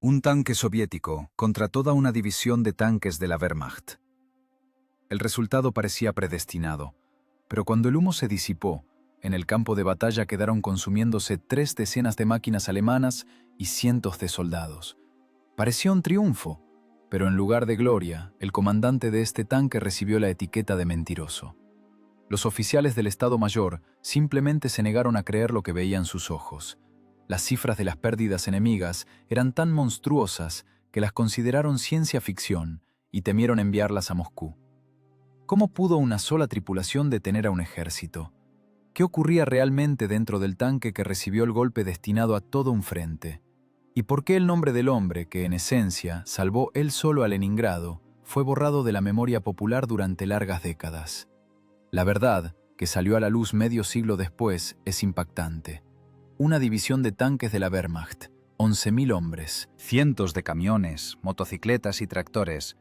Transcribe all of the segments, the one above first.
Un tanque soviético contra toda una división de tanques de la Wehrmacht. El resultado parecía predestinado, pero cuando el humo se disipó, en el campo de batalla quedaron consumiéndose 3 decenas de máquinas alemanas y cientos de soldados. Parecía un triunfo, pero en lugar de gloria, el comandante de este tanque recibió la etiqueta de mentiroso. Los oficiales del Estado Mayor simplemente se negaron a creer lo que veían sus ojos. Las cifras de las pérdidas enemigas eran tan monstruosas que las consideraron ciencia ficción y temieron enviarlas a Moscú. ¿Cómo pudo una sola tripulación detener a un ejército? ¿Qué ocurría realmente dentro del tanque que recibió el golpe destinado a todo un frente? ¿Y por qué el nombre del hombre que, en esencia, salvó él solo a Leningrado, fue borrado de la memoria popular durante largas décadas? La verdad, que salió a la luz medio siglo después, es impactante. Una división de tanques de la Wehrmacht, 11.000 hombres, cientos de camiones, motocicletas y tractores,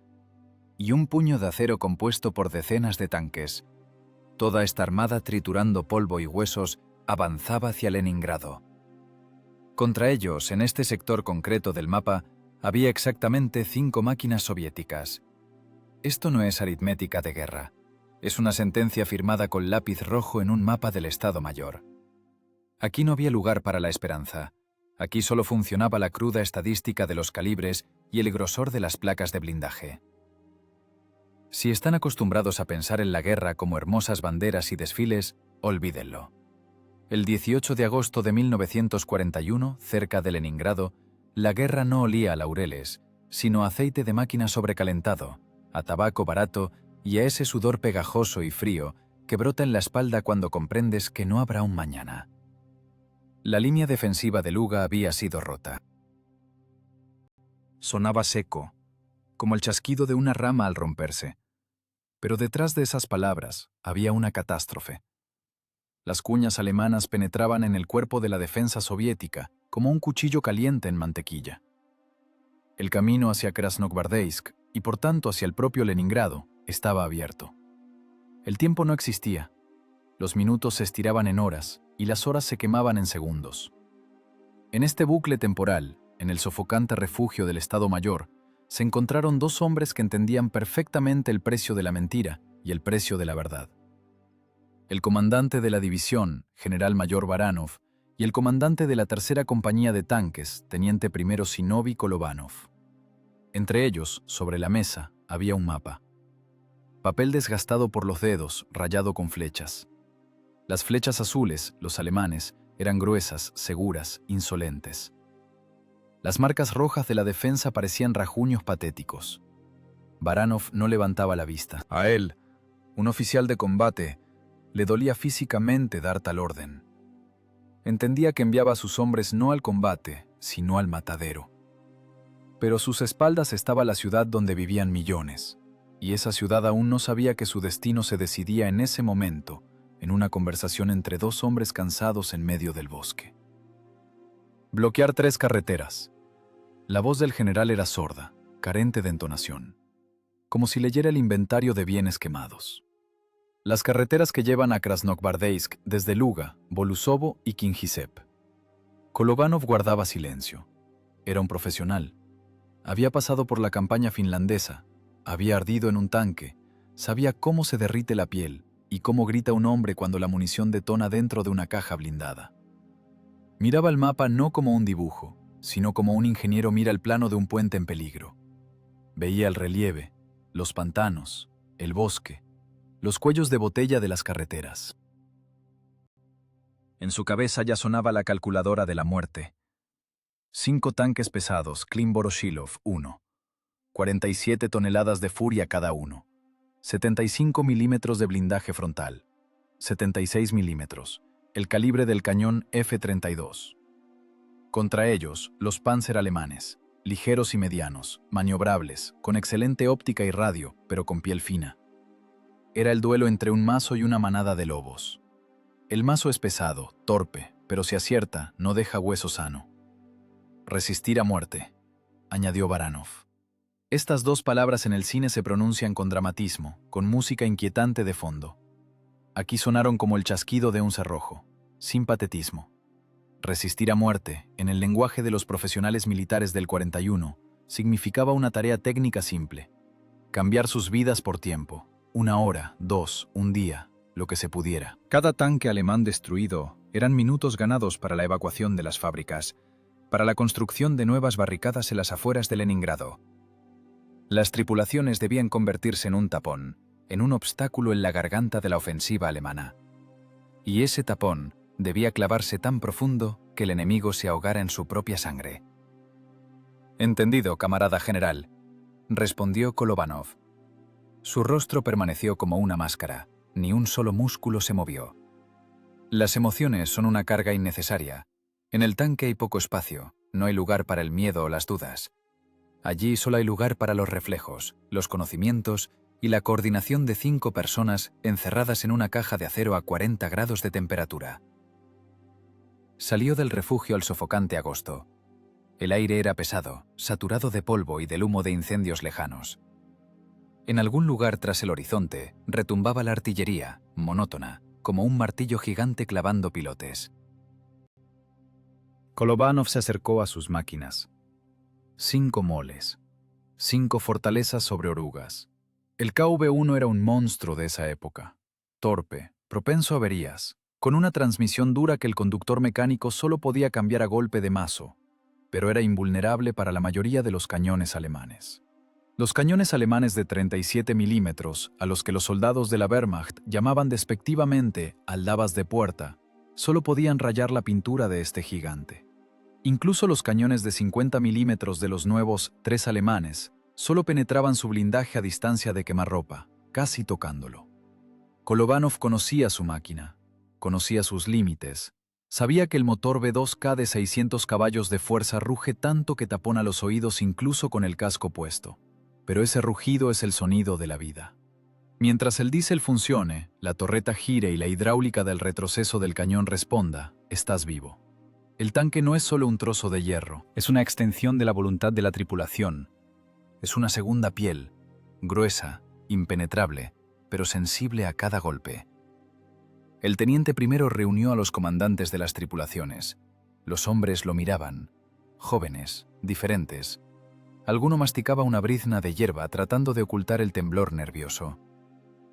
y un puño de acero compuesto por decenas de tanques. Toda esta armada, triturando polvo y huesos, avanzaba hacia Leningrado. Contra ellos, en este sector concreto del mapa, había exactamente 5 máquinas soviéticas. Esto no es aritmética de guerra. Es una sentencia firmada con lápiz rojo en un mapa del Estado Mayor. Aquí no había lugar para la esperanza. Aquí solo funcionaba la cruda estadística de los calibres y el grosor de las placas de blindaje. Si están acostumbrados a pensar en la guerra como hermosas banderas y desfiles, olvídenlo. El 18 de agosto de 1941, cerca de Leningrado, la guerra no olía a laureles, sino a aceite de máquina sobrecalentado, a tabaco barato y a ese sudor pegajoso y frío que brota en la espalda cuando comprendes que no habrá un mañana. La línea defensiva de Luga había sido rota. Sonaba seco, como el chasquido de una rama al romperse. Pero detrás de esas palabras había una catástrofe. Las cuñas alemanas penetraban en el cuerpo de la defensa soviética como un cuchillo caliente en mantequilla. El camino hacia Krasnogvardeysk, y por tanto hacia el propio Leningrado, estaba abierto. El tiempo no existía. Los minutos se estiraban en horas y las horas se quemaban en segundos. En este bucle temporal, en el sofocante refugio del Estado Mayor, se encontraron 2 hombres que entendían perfectamente el precio de la mentira y el precio de la verdad. El comandante de la división, general mayor Baranov, y el comandante de la tercera compañía de tanques, teniente primero Zinovy Kolovanov. Entre ellos, sobre la mesa, había un mapa. Papel desgastado por los dedos, rayado con flechas. Las flechas azules, los alemanes, eran gruesas, seguras, insolentes. Las marcas rojas de la defensa parecían rajuños patéticos. Baranov no levantaba la vista. A él, un oficial de combate, le dolía físicamente dar tal orden. Entendía que enviaba a sus hombres no al combate, sino al matadero. Pero a sus espaldas estaba la ciudad donde vivían millones, y esa ciudad aún no sabía que su destino se decidía en ese momento, en una conversación entre 2 hombres cansados en medio del bosque. Bloquear 3 carreteras. La voz del general era sorda, carente de entonación, como si leyera el inventario de bienes quemados. Las carreteras que llevan a Krasnogvardeysk desde Luga, Bolusovo y Kingisepp. Kolovanov guardaba silencio. Era un profesional. Había pasado por la campaña finlandesa, había ardido en un tanque, sabía cómo se derrite la piel y cómo grita un hombre cuando la munición detona dentro de una caja blindada. Miraba el mapa no como un dibujo, sino como un ingeniero mira el plano de un puente en peligro. Veía el relieve, los pantanos, el bosque, los cuellos de botella de las carreteras. En su cabeza ya sonaba la calculadora de la muerte. 5 tanques pesados, Klim Voroshilov, 1. 47 toneladas de furia cada uno. 75 milímetros de blindaje frontal. 76 milímetros. El calibre del cañón F-32. Contra ellos, los Panzer alemanes, ligeros y medianos, maniobrables, con excelente óptica y radio, pero con piel fina. Era el duelo entre un mazo y una manada de lobos. El mazo es pesado, torpe, pero si acierta, no deja hueso sano. Resistir a muerte, añadió Baranov. Estas 2 palabras en el cine se pronuncian con dramatismo, con música inquietante de fondo. Aquí sonaron como el chasquido de un cerrojo, sin patetismo. Resistir a muerte, en el lenguaje de los profesionales militares del 41, significaba una tarea técnica simple. Cambiar sus vidas por tiempo. 1 hora, 2, un día, lo que se pudiera. Cada tanque alemán destruido eran minutos ganados para la evacuación de las fábricas, para la construcción de nuevas barricadas en las afueras de Leningrado. Las tripulaciones debían convertirse en un tapón, en un obstáculo en la garganta de la ofensiva alemana. Y ese tapón debía clavarse tan profundo que el enemigo se ahogara en su propia sangre. «Entendido, camarada general», respondió Kolobánov. Su rostro permaneció como una máscara, ni un solo músculo se movió. Las emociones son una carga innecesaria. En el tanque hay poco espacio, no hay lugar para el miedo o las dudas. Allí solo hay lugar para los reflejos, los conocimientos y la coordinación de 5 personas encerradas en una caja de acero a 40 grados de temperatura. Salió del refugio al sofocante agosto. El aire era pesado, saturado de polvo y del humo de incendios lejanos. En algún lugar tras el horizonte retumbaba la artillería, monótona, como un martillo gigante clavando pilotes. Kolobánov se acercó a sus máquinas. 5 moles. 5 fortalezas sobre orugas. El KV-1 era un monstruo de esa época. Torpe, propenso a averías, con una transmisión dura que el conductor mecánico solo podía cambiar a golpe de mazo, pero era invulnerable para la mayoría de los cañones alemanes. Los cañones alemanes de 37 milímetros, a los que los soldados de la Wehrmacht llamaban despectivamente aldabas de puerta, solo podían rayar la pintura de este gigante. Incluso los cañones de 50 milímetros de los nuevos 3 alemanes solo penetraban su blindaje a distancia de quemarropa, casi tocándolo. Kolobánov conocía su máquina, conocía sus límites. Sabía que el motor V2K de 600 caballos de fuerza ruge tanto que tapona los oídos incluso con el casco puesto. Pero ese rugido es el sonido de la vida. Mientras el diésel funcione, la torreta gire y la hidráulica del retroceso del cañón responda, estás vivo. El tanque no es solo un trozo de hierro, es una extensión de la voluntad de la tripulación. Es una segunda piel, gruesa, impenetrable, pero sensible a cada golpe. El teniente primero reunió a los comandantes de las tripulaciones. Los hombres lo miraban, jóvenes, diferentes. Alguno masticaba una brizna de hierba tratando de ocultar el temblor nervioso.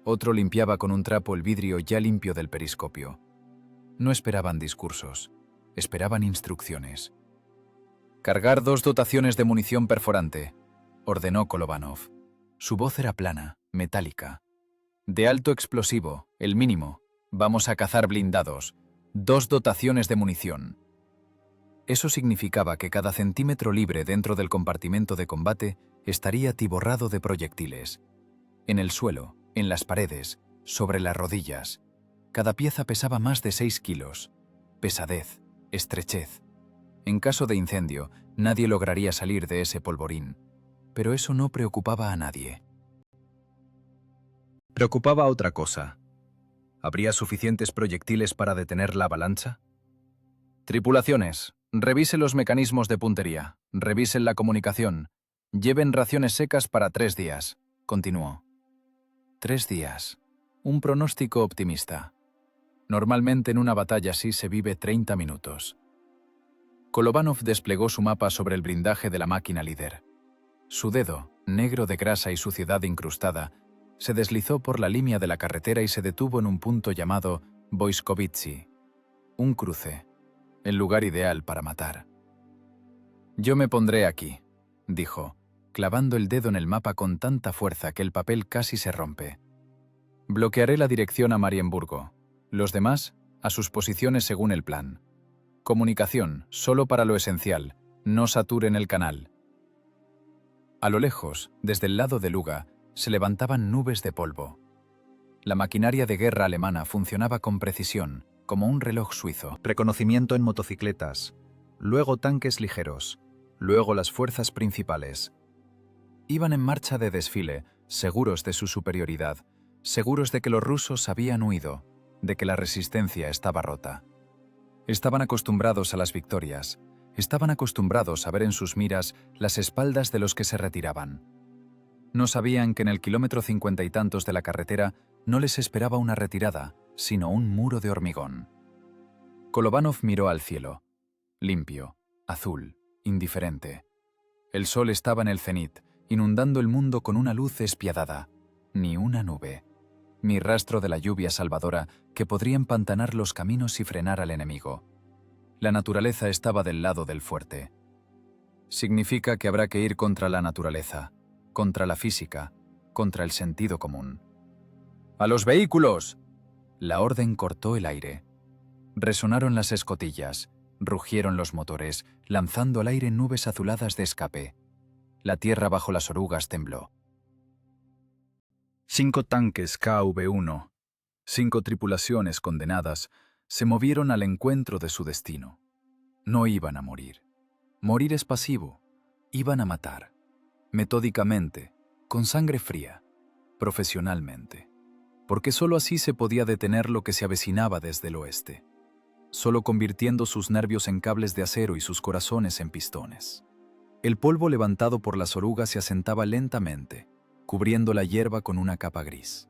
Otro limpiaba con un trapo el vidrio ya limpio del periscopio. No esperaban discursos, esperaban instrucciones. «Cargar 2 dotaciones de munición perforante», ordenó Kolobánov. Su voz era plana, metálica. «De alto explosivo, el mínimo. Vamos a cazar blindados. 2 dotaciones de munición». Eso significaba que cada centímetro libre dentro del compartimento de combate estaría atiborrado de proyectiles. En el suelo, en las paredes, sobre las rodillas. Cada pieza pesaba más de 6 kilos. Pesadez, estrechez. En caso de incendio, nadie lograría salir de ese polvorín. Pero eso no preocupaba a nadie. Preocupaba otra cosa. ¿Habría suficientes proyectiles para detener la avalancha? «Tripulaciones, revisen los mecanismos de puntería, revisen la comunicación, lleven raciones secas para 3 días», continuó. 3 días. Un pronóstico optimista. Normalmente en una batalla así se vive 30 minutos. Kolobánov desplegó su mapa sobre el blindaje de la máquina líder. Su dedo, negro de grasa y suciedad incrustada, se deslizó por la línea de la carretera y se detuvo en un punto llamado Voiskovitsi, un cruce, el lugar ideal para matar. «Yo me pondré aquí», dijo, clavando el dedo en el mapa con tanta fuerza que el papel casi se rompe. «Bloquearé la dirección a Marienburgo. Los demás, a sus posiciones según el plan. Comunicación, solo para lo esencial. No saturen el canal». A lo lejos, desde el lado de Luga, se levantaban nubes de polvo. La maquinaria de guerra alemana funcionaba con precisión, como un reloj suizo. Reconocimiento en motocicletas, luego tanques ligeros, luego las fuerzas principales. Iban en marcha de desfile, seguros de su superioridad, seguros de que los rusos habían huido, de que la resistencia estaba rota. Estaban acostumbrados a las victorias, estaban acostumbrados a ver en sus miras las espaldas de los que se retiraban. No sabían que en el kilómetro 50 y tantos de la carretera no les esperaba una retirada, sino un muro de hormigón. Kolobánov miró al cielo. limpio, azul, indiferente. El sol estaba en el cenit, inundando el mundo con una luz despiadada. Ni una nube, ni rastro de la lluvia salvadora que podría empantanar los caminos y frenar al enemigo. La naturaleza estaba del lado del fuerte. Significa que habrá que ir contra la naturaleza, contra la física, contra el sentido común. ¡A los vehículos! La orden cortó el aire. Resonaron las escotillas, rugieron los motores, lanzando al aire nubes azuladas de escape. La tierra bajo las orugas tembló. 5 tanques KV-1, 5 tripulaciones condenadas, se movieron al encuentro de su destino. No iban a morir. Morir es pasivo. Iban a matar. Metódicamente, con sangre fría, profesionalmente. Porque sólo así se podía detener lo que se avecinaba desde el oeste. Solo convirtiendo sus nervios en cables de acero y sus corazones en pistones. El polvo levantado por las orugas se asentaba lentamente, cubriendo la hierba con una capa gris.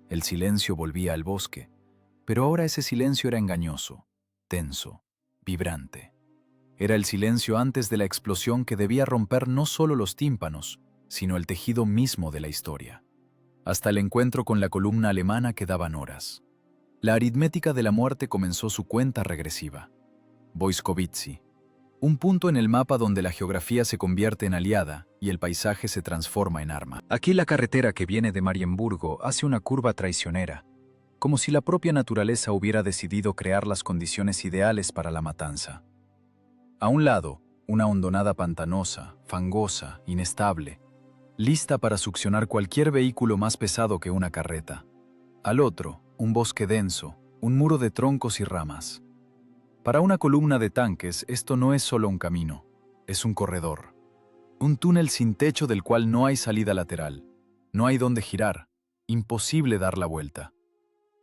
El silencio volvía al bosque, pero ahora ese silencio era engañoso, tenso, vibrante. Era el silencio antes de la explosión que debía romper no solo los tímpanos, sino el tejido mismo de la historia. Hasta el encuentro con la columna alemana quedaban horas. La aritmética de la muerte comenzó su cuenta regresiva. Boiskovitzi. Un punto en el mapa donde la geografía se convierte en aliada y el paisaje se transforma en arma. Aquí la carretera que viene de Marienburgo hace una curva traicionera, como si la propia naturaleza hubiera decidido crear las condiciones ideales para la matanza. A un lado, una hondonada pantanosa, fangosa, inestable, lista para succionar cualquier vehículo más pesado que una carreta. Al otro, un bosque denso, un muro de troncos y ramas. Para una columna de tanques, esto no es solo un camino, es un corredor. Un túnel sin techo del cual no hay salida lateral. No hay dónde girar. Imposible dar la vuelta.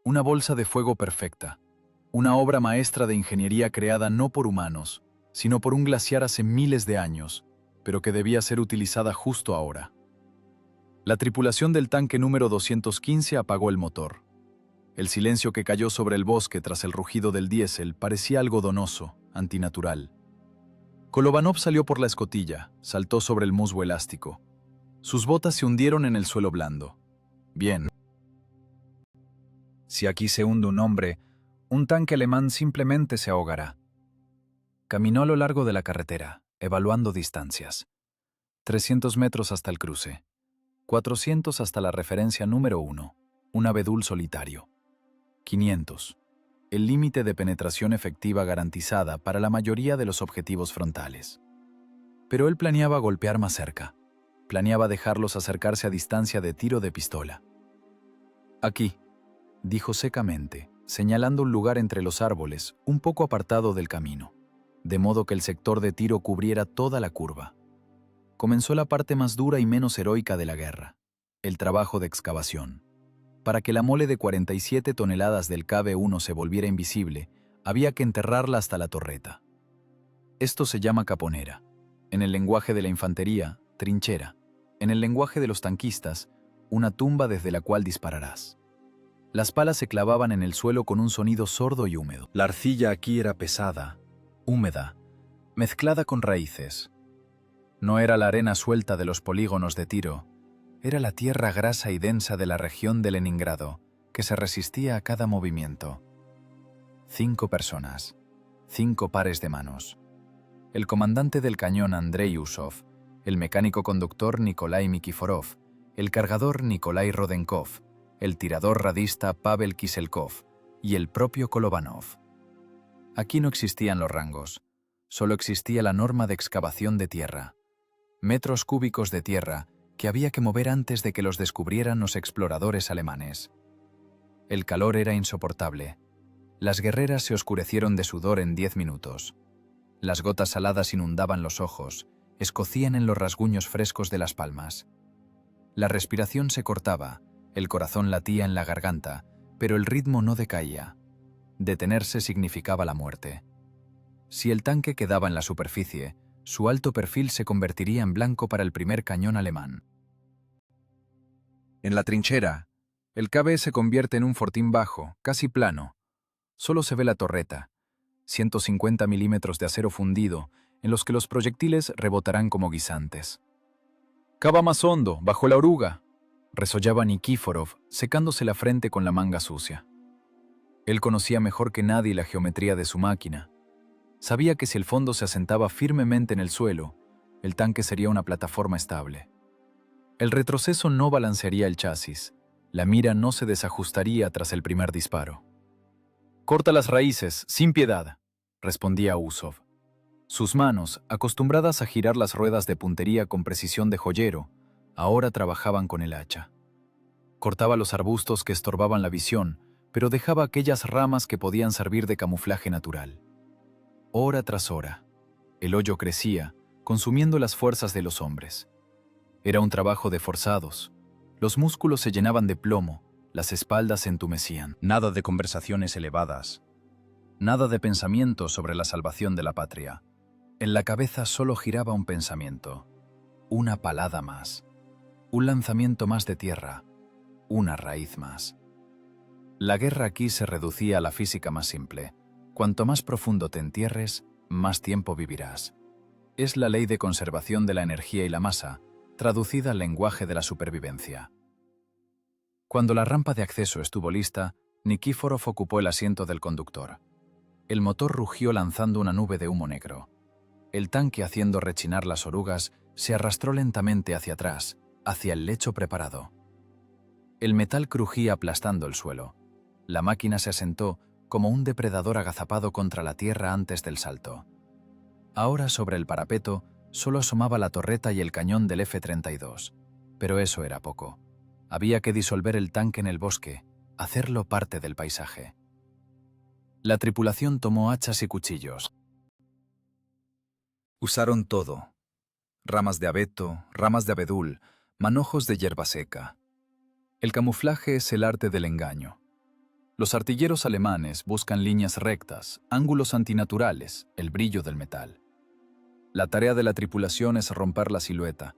Una bolsa de fuego perfecta. Una obra maestra de ingeniería creada no por humanos, sino por un glaciar hace miles de años, pero que debía ser utilizada justo ahora. La tripulación del tanque número 215 apagó el motor. El silencio que cayó sobre el bosque tras el rugido del diésel parecía algodonoso, antinatural. Kolovanov salió por la escotilla, saltó sobre el musgo elástico. Sus botas se hundieron en el suelo blando. Bien. Si aquí se hunde un hombre, un tanque alemán simplemente se ahogará. Caminó a lo largo de la carretera, evaluando distancias. 300 metros hasta el cruce. 400 hasta la referencia número 1, un abedul solitario. 500, el límite de penetración efectiva garantizada para la mayoría de los objetivos frontales. Pero él planeaba golpear más cerca. Planeaba dejarlos acercarse a distancia de tiro de pistola. Aquí, dijo secamente, señalando un lugar entre los árboles, un poco apartado del camino, de modo que el sector de tiro cubriera toda la curva. Comenzó la parte más dura y menos heroica de la guerra, el trabajo de excavación. Para que la mole de 47 toneladas del KV-1 se volviera invisible, había que enterrarla hasta la torreta. Esto se llama caponera. En el lenguaje de la infantería, trinchera. En el lenguaje de los tanquistas, una tumba desde la cual dispararás. Las palas se clavaban en el suelo con un sonido sordo y húmedo. La arcilla aquí era pesada, húmeda, mezclada con raíces. No era la arena suelta de los polígonos de tiro, era la tierra grasa y densa de la región de Leningrado, que se resistía a cada movimiento. 5 personas, 5 pares de manos. El comandante del cañón Andrei Usov, el mecánico conductor Nikolai Mikiforov, el cargador Nikolai Rodenkov, el tirador radista Pavel Kiselkov y el propio Kolovanov. Aquí no existían los rangos, solo existía la norma de excavación de tierra. Metros cúbicos de tierra que había que mover antes de que los descubrieran los exploradores alemanes. El calor era insoportable. Las guerreras se oscurecieron de sudor en 10 minutos. Las gotas saladas inundaban los ojos, escocían en los rasguños frescos de las palmas. La respiración se cortaba, el corazón latía en la garganta, pero el ritmo no decaía. Detenerse significaba la muerte. Si el tanque quedaba en la superficie, su alto perfil se convertiría en blanco para el primer cañón alemán. En la trinchera, el KB se convierte en un fortín bajo, casi plano. Solo se ve la torreta. 150 milímetros de acero fundido, en los que los proyectiles rebotarán como guisantes. «Cava más hondo, bajo la oruga», resollaba Nikíforov, secándose la frente con la manga sucia. Él conocía mejor que nadie la geometría de su máquina. Sabía que si el fondo se asentaba firmemente en el suelo, el tanque sería una plataforma estable. El retroceso no balancearía el chasis, la mira no se desajustaría tras el primer disparo. «Corta las raíces, sin piedad», respondía Usov. Sus manos, acostumbradas a girar las ruedas de puntería con precisión de joyero, ahora trabajaban con el hacha. Cortaba los arbustos que estorbaban la visión, pero dejaba aquellas ramas que podían servir de camuflaje natural. Hora tras hora, el hoyo crecía, consumiendo las fuerzas de los hombres. Era un trabajo de forzados. Los músculos se llenaban de plomo, las espaldas se entumecían. Nada de conversaciones elevadas. Nada de pensamiento sobre la salvación de la patria. En la cabeza solo giraba un pensamiento. Una palada más. Un lanzamiento más de tierra. Una raíz más. La guerra aquí se reducía a la física más simple. Cuanto más profundo te entierres, más tiempo vivirás. Es la ley de conservación de la energía y la masa, traducida al lenguaje de la supervivencia. Cuando la rampa de acceso estuvo lista, Nikíforov ocupó el asiento del conductor. El motor rugió lanzando una nube de humo negro. El tanque, haciendo rechinar las orugas, se arrastró lentamente hacia atrás, hacia el lecho preparado. El metal crujía aplastando el suelo. La máquina se asentó como un depredador agazapado contra la tierra antes del salto. Ahora sobre el parapeto solo asomaba la torreta y el cañón del F-32. Pero eso era poco. Había que disolver el tanque en el bosque, hacerlo parte del paisaje. La tripulación tomó hachas y cuchillos. Usaron todo. Ramas de abeto, ramas de abedul, manojos de hierba seca. El camuflaje es el arte del engaño. Los artilleros alemanes buscan líneas rectas, ángulos antinaturales, el brillo del metal. La tarea de la tripulación es romper la silueta,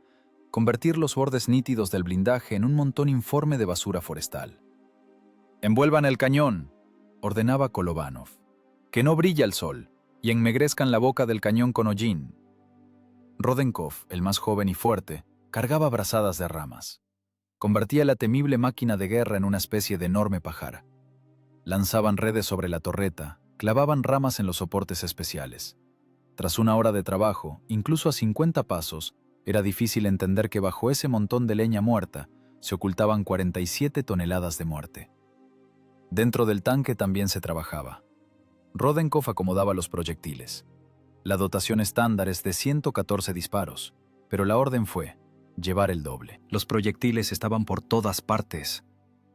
convertir los bordes nítidos del blindaje en un montón informe de basura forestal. «Envuelvan el cañón», ordenaba Kolovanov. «Que no brilla el sol, y ennegrezcan la boca del cañón con hollín». Rodenkov, el más joven y fuerte, cargaba brazadas de ramas. Convertía la temible máquina de guerra en una especie de enorme pajar. Lanzaban redes sobre la torreta, clavaban ramas en los soportes especiales. Tras una hora de trabajo, incluso a 50 pasos, era difícil entender que bajo ese montón de leña muerta se ocultaban 47 toneladas de muerte. Dentro del tanque también se trabajaba. Rodenkov acomodaba los proyectiles. La dotación estándar es de 114 disparos, pero la orden fue llevar el doble. Los proyectiles estaban por todas partes.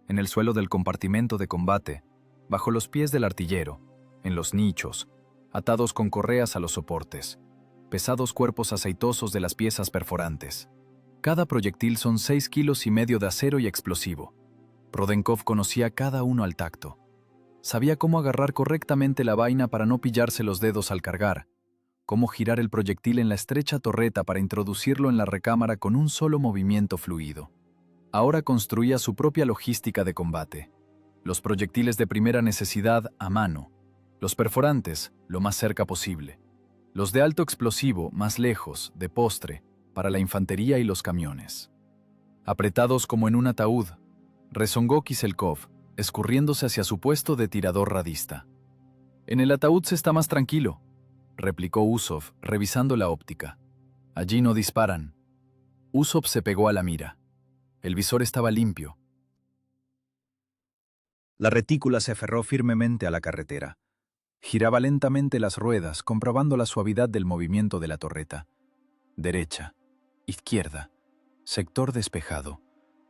En el suelo del compartimento de combate, bajo los pies del artillero, en los nichos, atados con correas a los soportes, pesados cuerpos aceitosos de las piezas perforantes. Cada proyectil son 6,5 kilos de acero y explosivo. Rodenkov conocía cada uno al tacto. Sabía cómo agarrar correctamente la vaina para no pillarse los dedos al cargar, cómo girar el proyectil en la estrecha torreta para introducirlo en la recámara con un solo movimiento fluido. Ahora construía su propia logística de combate. Los proyectiles de primera necesidad a mano, los perforantes lo más cerca posible, los de alto explosivo más lejos, de postre, para la infantería y los camiones. Apretados como en un ataúd, rezongó Kiselkov, escurriéndose hacia su puesto de tirador radista. «En el ataúd se está más tranquilo», replicó Usov, revisando la óptica. «Allí no disparan». Usov se pegó a la mira. El visor estaba limpio. La retícula se aferró firmemente a la carretera. Giraba lentamente las ruedas, comprobando la suavidad del movimiento de la torreta. Derecha, izquierda, sector despejado.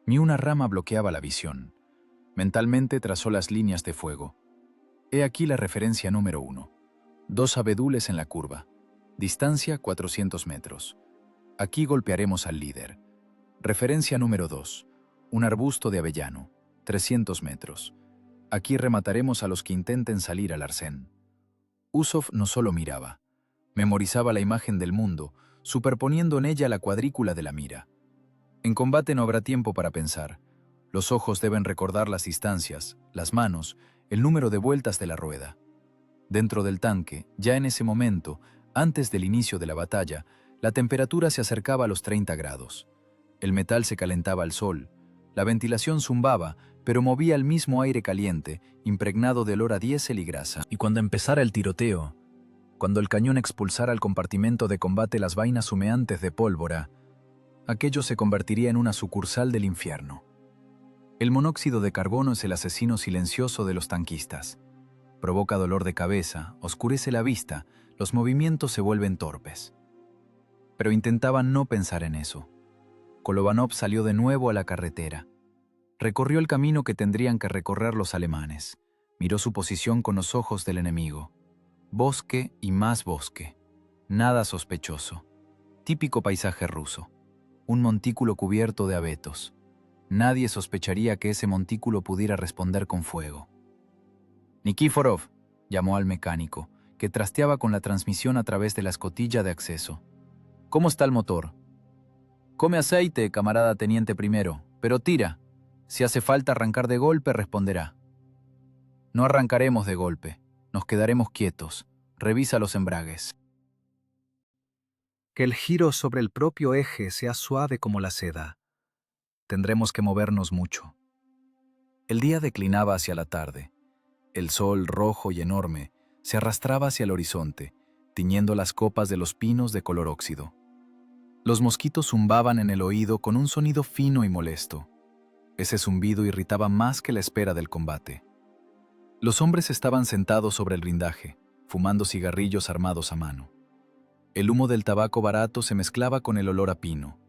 Ni una rama bloqueaba la visión. Mentalmente trazó las líneas de fuego. He aquí la referencia número 1. 2 abedules en la curva. Distancia 400 metros. Aquí golpearemos al líder. Referencia número 2. Un arbusto de avellano. 300 metros. Aquí remataremos a los que intenten salir al arcén. Usov no solo miraba. Memorizaba la imagen del mundo, superponiendo en ella la cuadrícula de la mira. En combate no habrá tiempo para pensar. Los ojos deben recordar las distancias, las manos, el número de vueltas de la rueda. Dentro del tanque, ya en ese momento, antes del inicio de la batalla, la temperatura se acercaba a los 30 grados. El metal se calentaba al sol. La ventilación zumbaba, pero movía el mismo aire caliente, impregnado de olor a diésel y grasa. Y cuando empezara el tiroteo, cuando el cañón expulsara al compartimento de combate las vainas humeantes de pólvora, aquello se convertiría en una sucursal del infierno. El monóxido de carbono es el asesino silencioso de los tanquistas. Provoca dolor de cabeza, oscurece la vista, los movimientos se vuelven torpes. Pero intentaban no pensar en eso. Kolovanov salió de nuevo a la carretera. Recorrió el camino que tendrían que recorrer los alemanes. Miró su posición con los ojos del enemigo. Bosque y más bosque. Nada sospechoso. Típico paisaje ruso. Un montículo cubierto de abetos. Nadie sospecharía que ese montículo pudiera responder con fuego. Nikiforov, llamó al mecánico, que trasteaba con la transmisión a través de la escotilla de acceso. ¿Cómo está el motor? Come aceite, camarada teniente primero, pero tira. Si hace falta arrancar de golpe, responderá. No arrancaremos de golpe, nos quedaremos quietos. Revisa los embragues. Que el giro sobre el propio eje sea suave como la seda. Tendremos que movernos mucho. El día declinaba hacia la tarde. El sol, rojo y enorme, se arrastraba hacia el horizonte, tiñendo las copas de los pinos de color óxido. Los mosquitos zumbaban en el oído con un sonido fino y molesto. Ese zumbido irritaba más que la espera del combate. Los hombres estaban sentados sobre el blindaje, fumando cigarrillos armados a mano. El humo del tabaco barato se mezclaba con el olor a pino.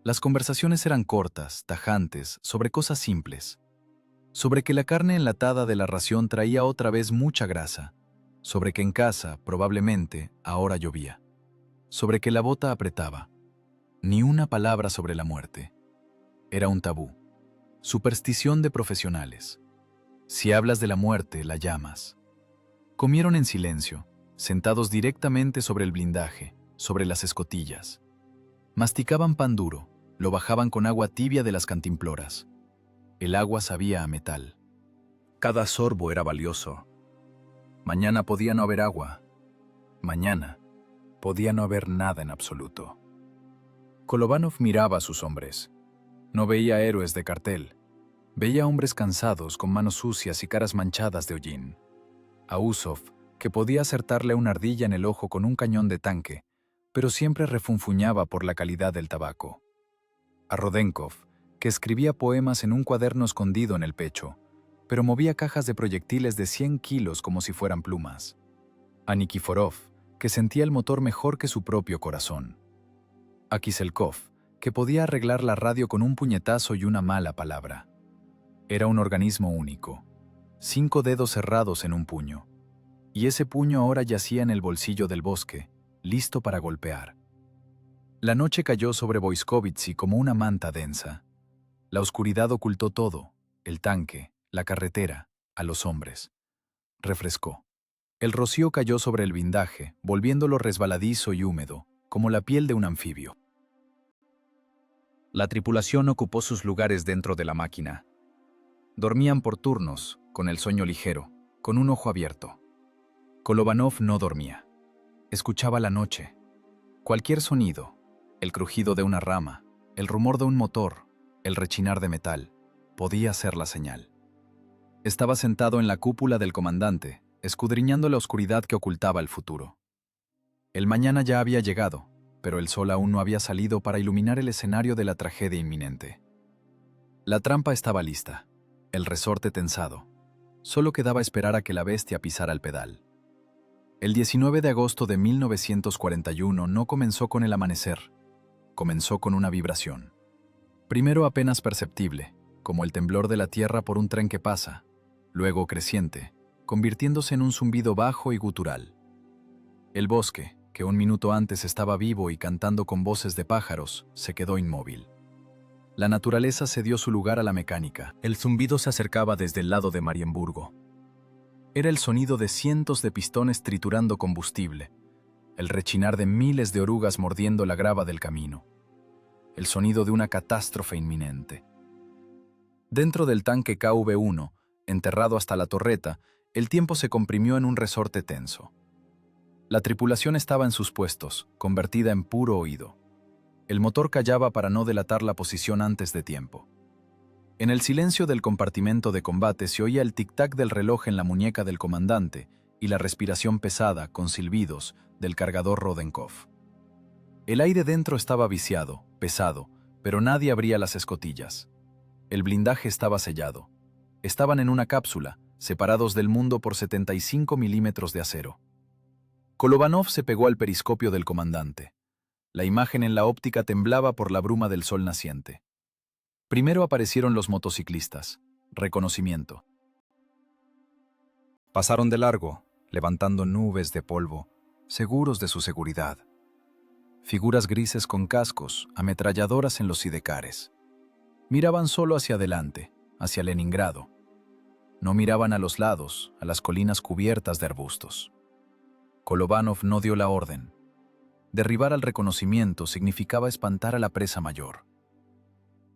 Las conversaciones eran cortas, tajantes, sobre cosas simples. Sobre que la carne enlatada de la ración traía otra vez mucha grasa. Sobre que en casa, probablemente, ahora llovía. Sobre que la bota apretaba. Ni una palabra sobre la muerte. Era un tabú. Superstición de profesionales. Si hablas de la muerte, la llamas. Comieron en silencio, sentados directamente sobre el blindaje, sobre las escotillas. Masticaban pan duro, lo bajaban con agua tibia de las cantimploras. El agua sabía a metal. Cada sorbo era valioso. Mañana podía no haber agua. Mañana podía no haber nada en absoluto. Kolovanov miraba a sus hombres. No veía héroes de cartel. Veía hombres cansados, con manos sucias y caras manchadas de hollín. A Usov, que podía acertarle una ardilla en el ojo con un cañón de tanque, pero siempre refunfuñaba por la calidad del tabaco. A Rodenkov, que escribía poemas en un cuaderno escondido en el pecho, pero movía cajas de proyectiles de 100 kilos como si fueran plumas. A Nikiforov, que sentía el motor mejor que su propio corazón. A Kiselkov, que podía arreglar la radio con un puñetazo y una mala palabra. Era un organismo único, 5 dedos cerrados en un puño, y ese puño ahora yacía en el bolsillo del bosque, listo para golpear. La noche cayó sobre Voiskovitsy como una manta densa. La oscuridad ocultó todo, el tanque, la carretera, a los hombres. Refrescó. El rocío cayó sobre el blindaje, volviéndolo resbaladizo y húmedo, como la piel de un anfibio. La tripulación ocupó sus lugares dentro de la máquina. Dormían por turnos, con el sueño ligero, con un ojo abierto. Kolovanov no dormía. Escuchaba la noche. Cualquier sonido, el crujido de una rama, el rumor de un motor, el rechinar de metal, podía ser la señal. Estaba sentado en la cúpula del comandante, escudriñando la oscuridad que ocultaba el futuro. El mañana ya había llegado, pero el sol aún no había salido para iluminar el escenario de la tragedia inminente. La trampa estaba lista, el resorte tensado. Solo quedaba esperar a que la bestia pisara el pedal. El 19 de agosto de 1941 no comenzó con el amanecer, comenzó con una vibración. Primero apenas perceptible, como el temblor de la tierra por un tren que pasa, luego creciente, convirtiéndose en un zumbido bajo y gutural. El bosque, que un minuto antes estaba vivo y cantando con voces de pájaros, se quedó inmóvil. La naturaleza cedió su lugar a la mecánica. El zumbido se acercaba desde el lado de Marienburgo. Era el sonido de cientos de pistones triturando combustible, el rechinar de miles de orugas mordiendo la grava del camino, el sonido de una catástrofe inminente. Dentro del tanque KV-1, enterrado hasta la torreta, El tiempo se comprimió en un resorte tenso. La tripulación estaba en sus puestos, convertida en puro oído. El motor callaba para no delatar la posición antes de tiempo. En el silencio del compartimento de combate se oía el tic-tac del reloj en la muñeca del comandante y la respiración pesada, con silbidos, del cargador Rodenkov. El aire dentro estaba viciado, pesado, pero nadie abría las escotillas. El blindaje estaba sellado. Estaban en una cápsula, separados del mundo por 75 milímetros de acero. Kolovanov se pegó al periscopio del comandante. La imagen en la óptica temblaba por la bruma del sol naciente. Primero aparecieron los motociclistas. Reconocimiento. Pasaron de largo, levantando nubes de polvo, seguros de su seguridad. Figuras grises con cascos, ametralladoras en los sidecares. Miraban solo hacia adelante, hacia Leningrado. No miraban a los lados, a las colinas cubiertas de arbustos. Kolovanov no dio la orden. Derribar al reconocimiento significaba espantar a la presa mayor.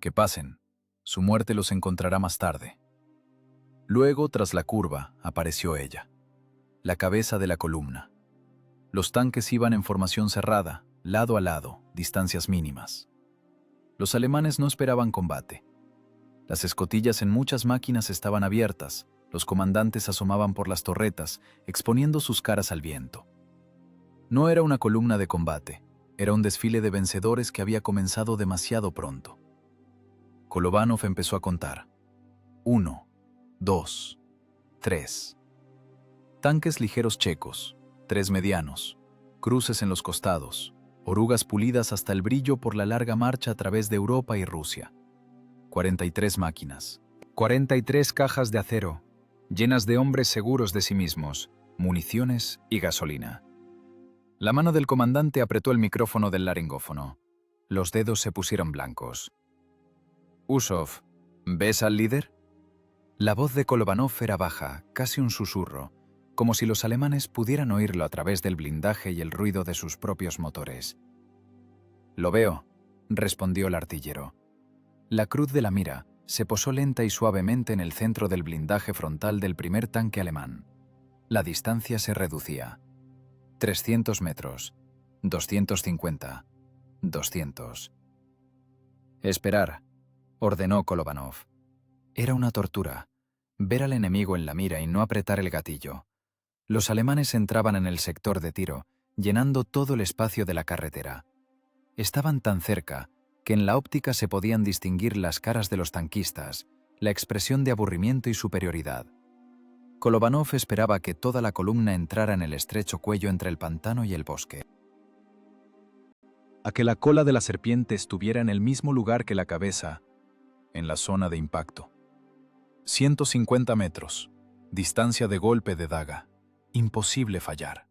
Que pasen. Su muerte los encontrará más tarde. Luego, tras la curva, apareció ella. La cabeza de la columna. Los tanques iban en formación cerrada, lado a lado, distancias mínimas. Los alemanes no esperaban combate. Las escotillas en muchas máquinas estaban abiertas, los comandantes asomaban por las torretas, exponiendo sus caras al viento. No era una columna de combate, era un desfile de vencedores que había comenzado demasiado pronto. Kolovanov empezó a contar. 1, 2, 3. Tanques ligeros checos, 3 medianos, cruces en los costados, orugas pulidas hasta el brillo por la larga marcha a través de Europa y Rusia. 43 máquinas. 43 cajas de acero, llenas de hombres seguros de sí mismos, municiones y gasolina. La mano del comandante apretó el micrófono del laringófono. Los dedos se pusieron blancos. «Usov, ¿ves al líder?» La voz de Kolovanov era baja, casi un susurro, como si los alemanes pudieran oírlo a través del blindaje y el ruido de sus propios motores. «Lo veo», respondió el artillero. La cruz de la mira se posó lenta y suavemente en el centro del blindaje frontal del primer tanque alemán. La distancia se reducía. 300 metros, 250, 200. «Esperar», ordenó Kolovanov. Era una tortura, ver al enemigo en la mira y no apretar el gatillo. Los alemanes entraban en el sector de tiro, llenando todo el espacio de la carretera. Estaban tan cerca que en la óptica se podían distinguir las caras de los tanquistas, la expresión de aburrimiento y superioridad. Kolovanov esperaba que toda la columna entrara en el estrecho cuello entre el pantano y el bosque. A que la cola de la serpiente estuviera en el mismo lugar que la cabeza, en la zona de impacto. 150 metros, distancia de golpe de daga. Imposible fallar.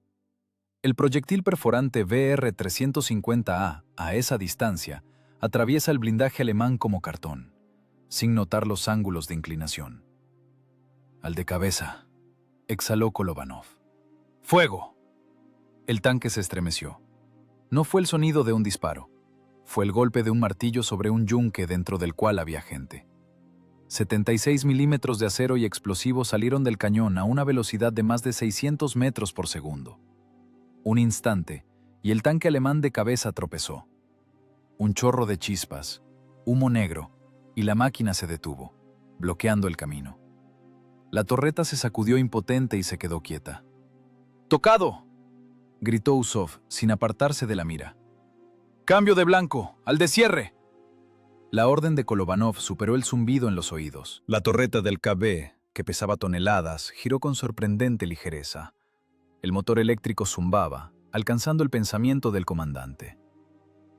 El proyectil perforante VR-350A, a esa distancia, atraviesa el blindaje alemán como cartón, sin notar los ángulos de inclinación. Al de cabeza, exhaló Kolovanov. ¡Fuego! El tanque se estremeció. No fue el sonido de un disparo, fue el golpe de un martillo sobre un yunque dentro del cual había gente. 76 milímetros de acero y explosivos salieron del cañón a una velocidad de más de 600 metros por segundo. Un instante, y el tanque alemán de cabeza tropezó. Un chorro de chispas, humo negro, y la máquina se detuvo, bloqueando el camino. La torreta se sacudió impotente y se quedó quieta. ¡Tocado!, gritó Usov, sin apartarse de la mira. ¡Cambio de blanco! ¡Al descierre! La orden de Kolovanov superó el zumbido en los oídos. La torreta del KB, que pesaba toneladas, giró con sorprendente ligereza. El motor eléctrico zumbaba, alcanzando el pensamiento del comandante.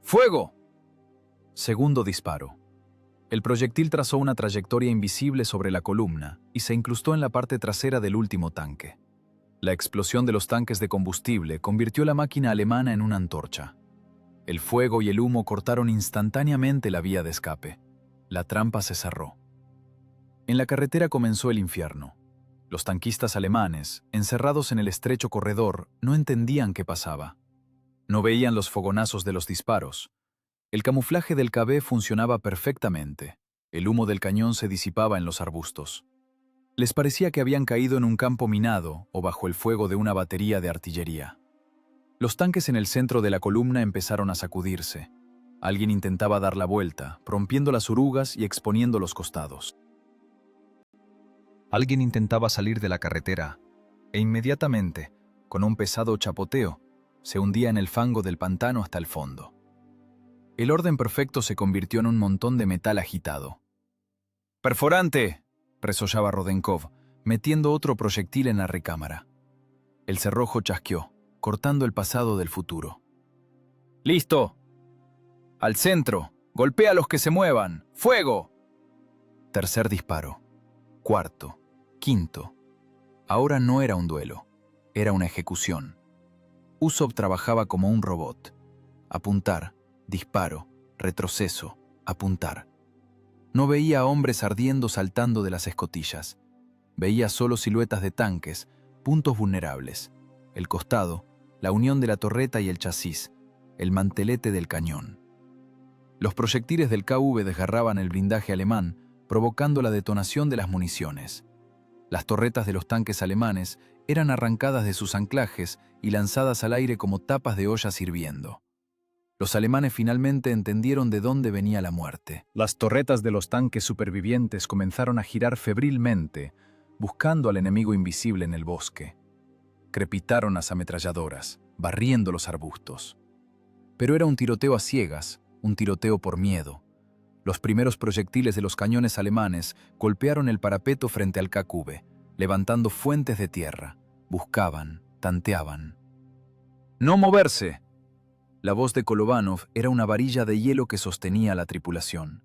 ¡Fuego! Segundo disparo. El proyectil trazó una trayectoria invisible sobre la columna y se incrustó en la parte trasera del último tanque. La explosión de los tanques de combustible convirtió la máquina alemana en una antorcha. El fuego y el humo cortaron instantáneamente la vía de escape. La trampa se cerró. En la carretera comenzó el infierno. Los tanquistas alemanes, encerrados en el estrecho corredor, no entendían qué pasaba. No veían los fogonazos de los disparos. El camuflaje del KB funcionaba perfectamente. El humo del cañón se disipaba en los arbustos. Les parecía que habían caído en un campo minado o bajo el fuego de una batería de artillería. Los tanques en el centro de la columna empezaron a sacudirse. Alguien intentaba dar la vuelta, rompiendo las orugas y exponiendo los costados. Alguien intentaba salir de la carretera, e inmediatamente, con un pesado chapoteo, se hundía en el fango del pantano hasta el fondo. El orden perfecto se convirtió en un montón de metal agitado. ¡Perforante!, resollaba Rodenkov, metiendo otro proyectil en la recámara. El cerrojo chasqueó, cortando el pasado del futuro. ¡Listo! ¡Al centro! ¡Golpea a los que se muevan! ¡Fuego! Tercer disparo. Cuarto. Quinto. Ahora no era un duelo, era una ejecución. Usov trabajaba como un robot. Apuntar, disparo, retroceso, apuntar. No veía a hombres ardiendo saltando de las escotillas. Veía solo siluetas de tanques, puntos vulnerables. El costado, la unión de la torreta y el chasis, el mantelete del cañón. Los proyectiles del KV desgarraban el blindaje alemán, provocando la detonación de las municiones. Las torretas de los tanques alemanes eran arrancadas de sus anclajes y lanzadas al aire como tapas de ollas hirviendo. Los alemanes finalmente entendieron de dónde venía la muerte. Las torretas de los tanques supervivientes comenzaron a girar febrilmente, buscando al enemigo invisible en el bosque. Crepitaron las ametralladoras, barriendo los arbustos. Pero era un tiroteo a ciegas, un tiroteo por miedo. Los primeros proyectiles de los cañones alemanes golpearon el parapeto frente al KV, levantando fuentes de tierra. Buscaban, tanteaban. ¡No moverse! La voz de Kolovanov era una varilla de hielo que sostenía a la tripulación.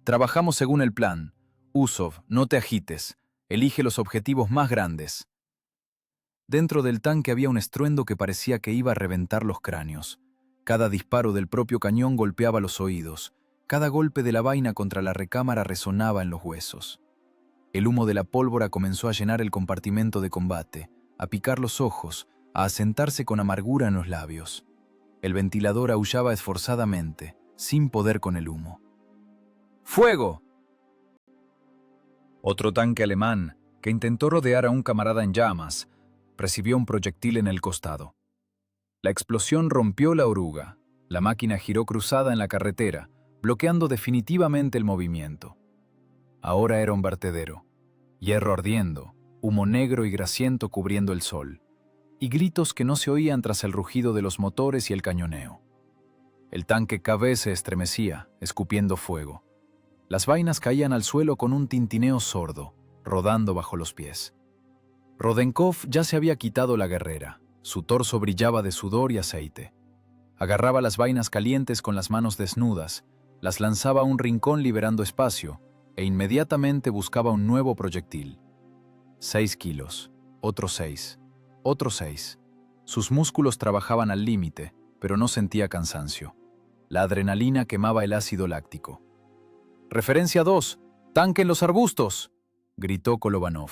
Trabajamos según el plan. Usov, no te agites. Elige los objetivos más grandes. Dentro del tanque había un estruendo que parecía que iba a reventar los cráneos. Cada disparo del propio cañón golpeaba los oídos. Cada golpe de la vaina contra la recámara resonaba en los huesos. El humo de la pólvora comenzó a llenar el compartimento de combate, a picar los ojos, a asentarse con amargura en los labios. El ventilador aullaba esforzadamente, sin poder con el humo. ¡Fuego! Otro tanque alemán, que intentó rodear a un camarada en llamas, recibió un proyectil en el costado. La explosión rompió la oruga. La máquina giró cruzada en la carretera, bloqueando definitivamente el movimiento. Ahora era un vertedero. Hierro ardiendo, humo negro y grasiento cubriendo el sol, y gritos que no se oían tras el rugido de los motores y el cañoneo. El tanque KV se estremecía, escupiendo fuego. Las vainas caían al suelo con un tintineo sordo, rodando bajo los pies. Rodenkov ya se había quitado la guerrera. Su torso brillaba de sudor y aceite. Agarraba las vainas calientes con las manos desnudas, las lanzaba a un rincón liberando espacio, e inmediatamente buscaba un nuevo proyectil. 6 kilos, otros 6, otros 6. Sus músculos trabajaban al límite, pero no sentía cansancio. La adrenalina quemaba el ácido láctico. «Referencia 2, tanque en los arbustos», gritó Kolovanov.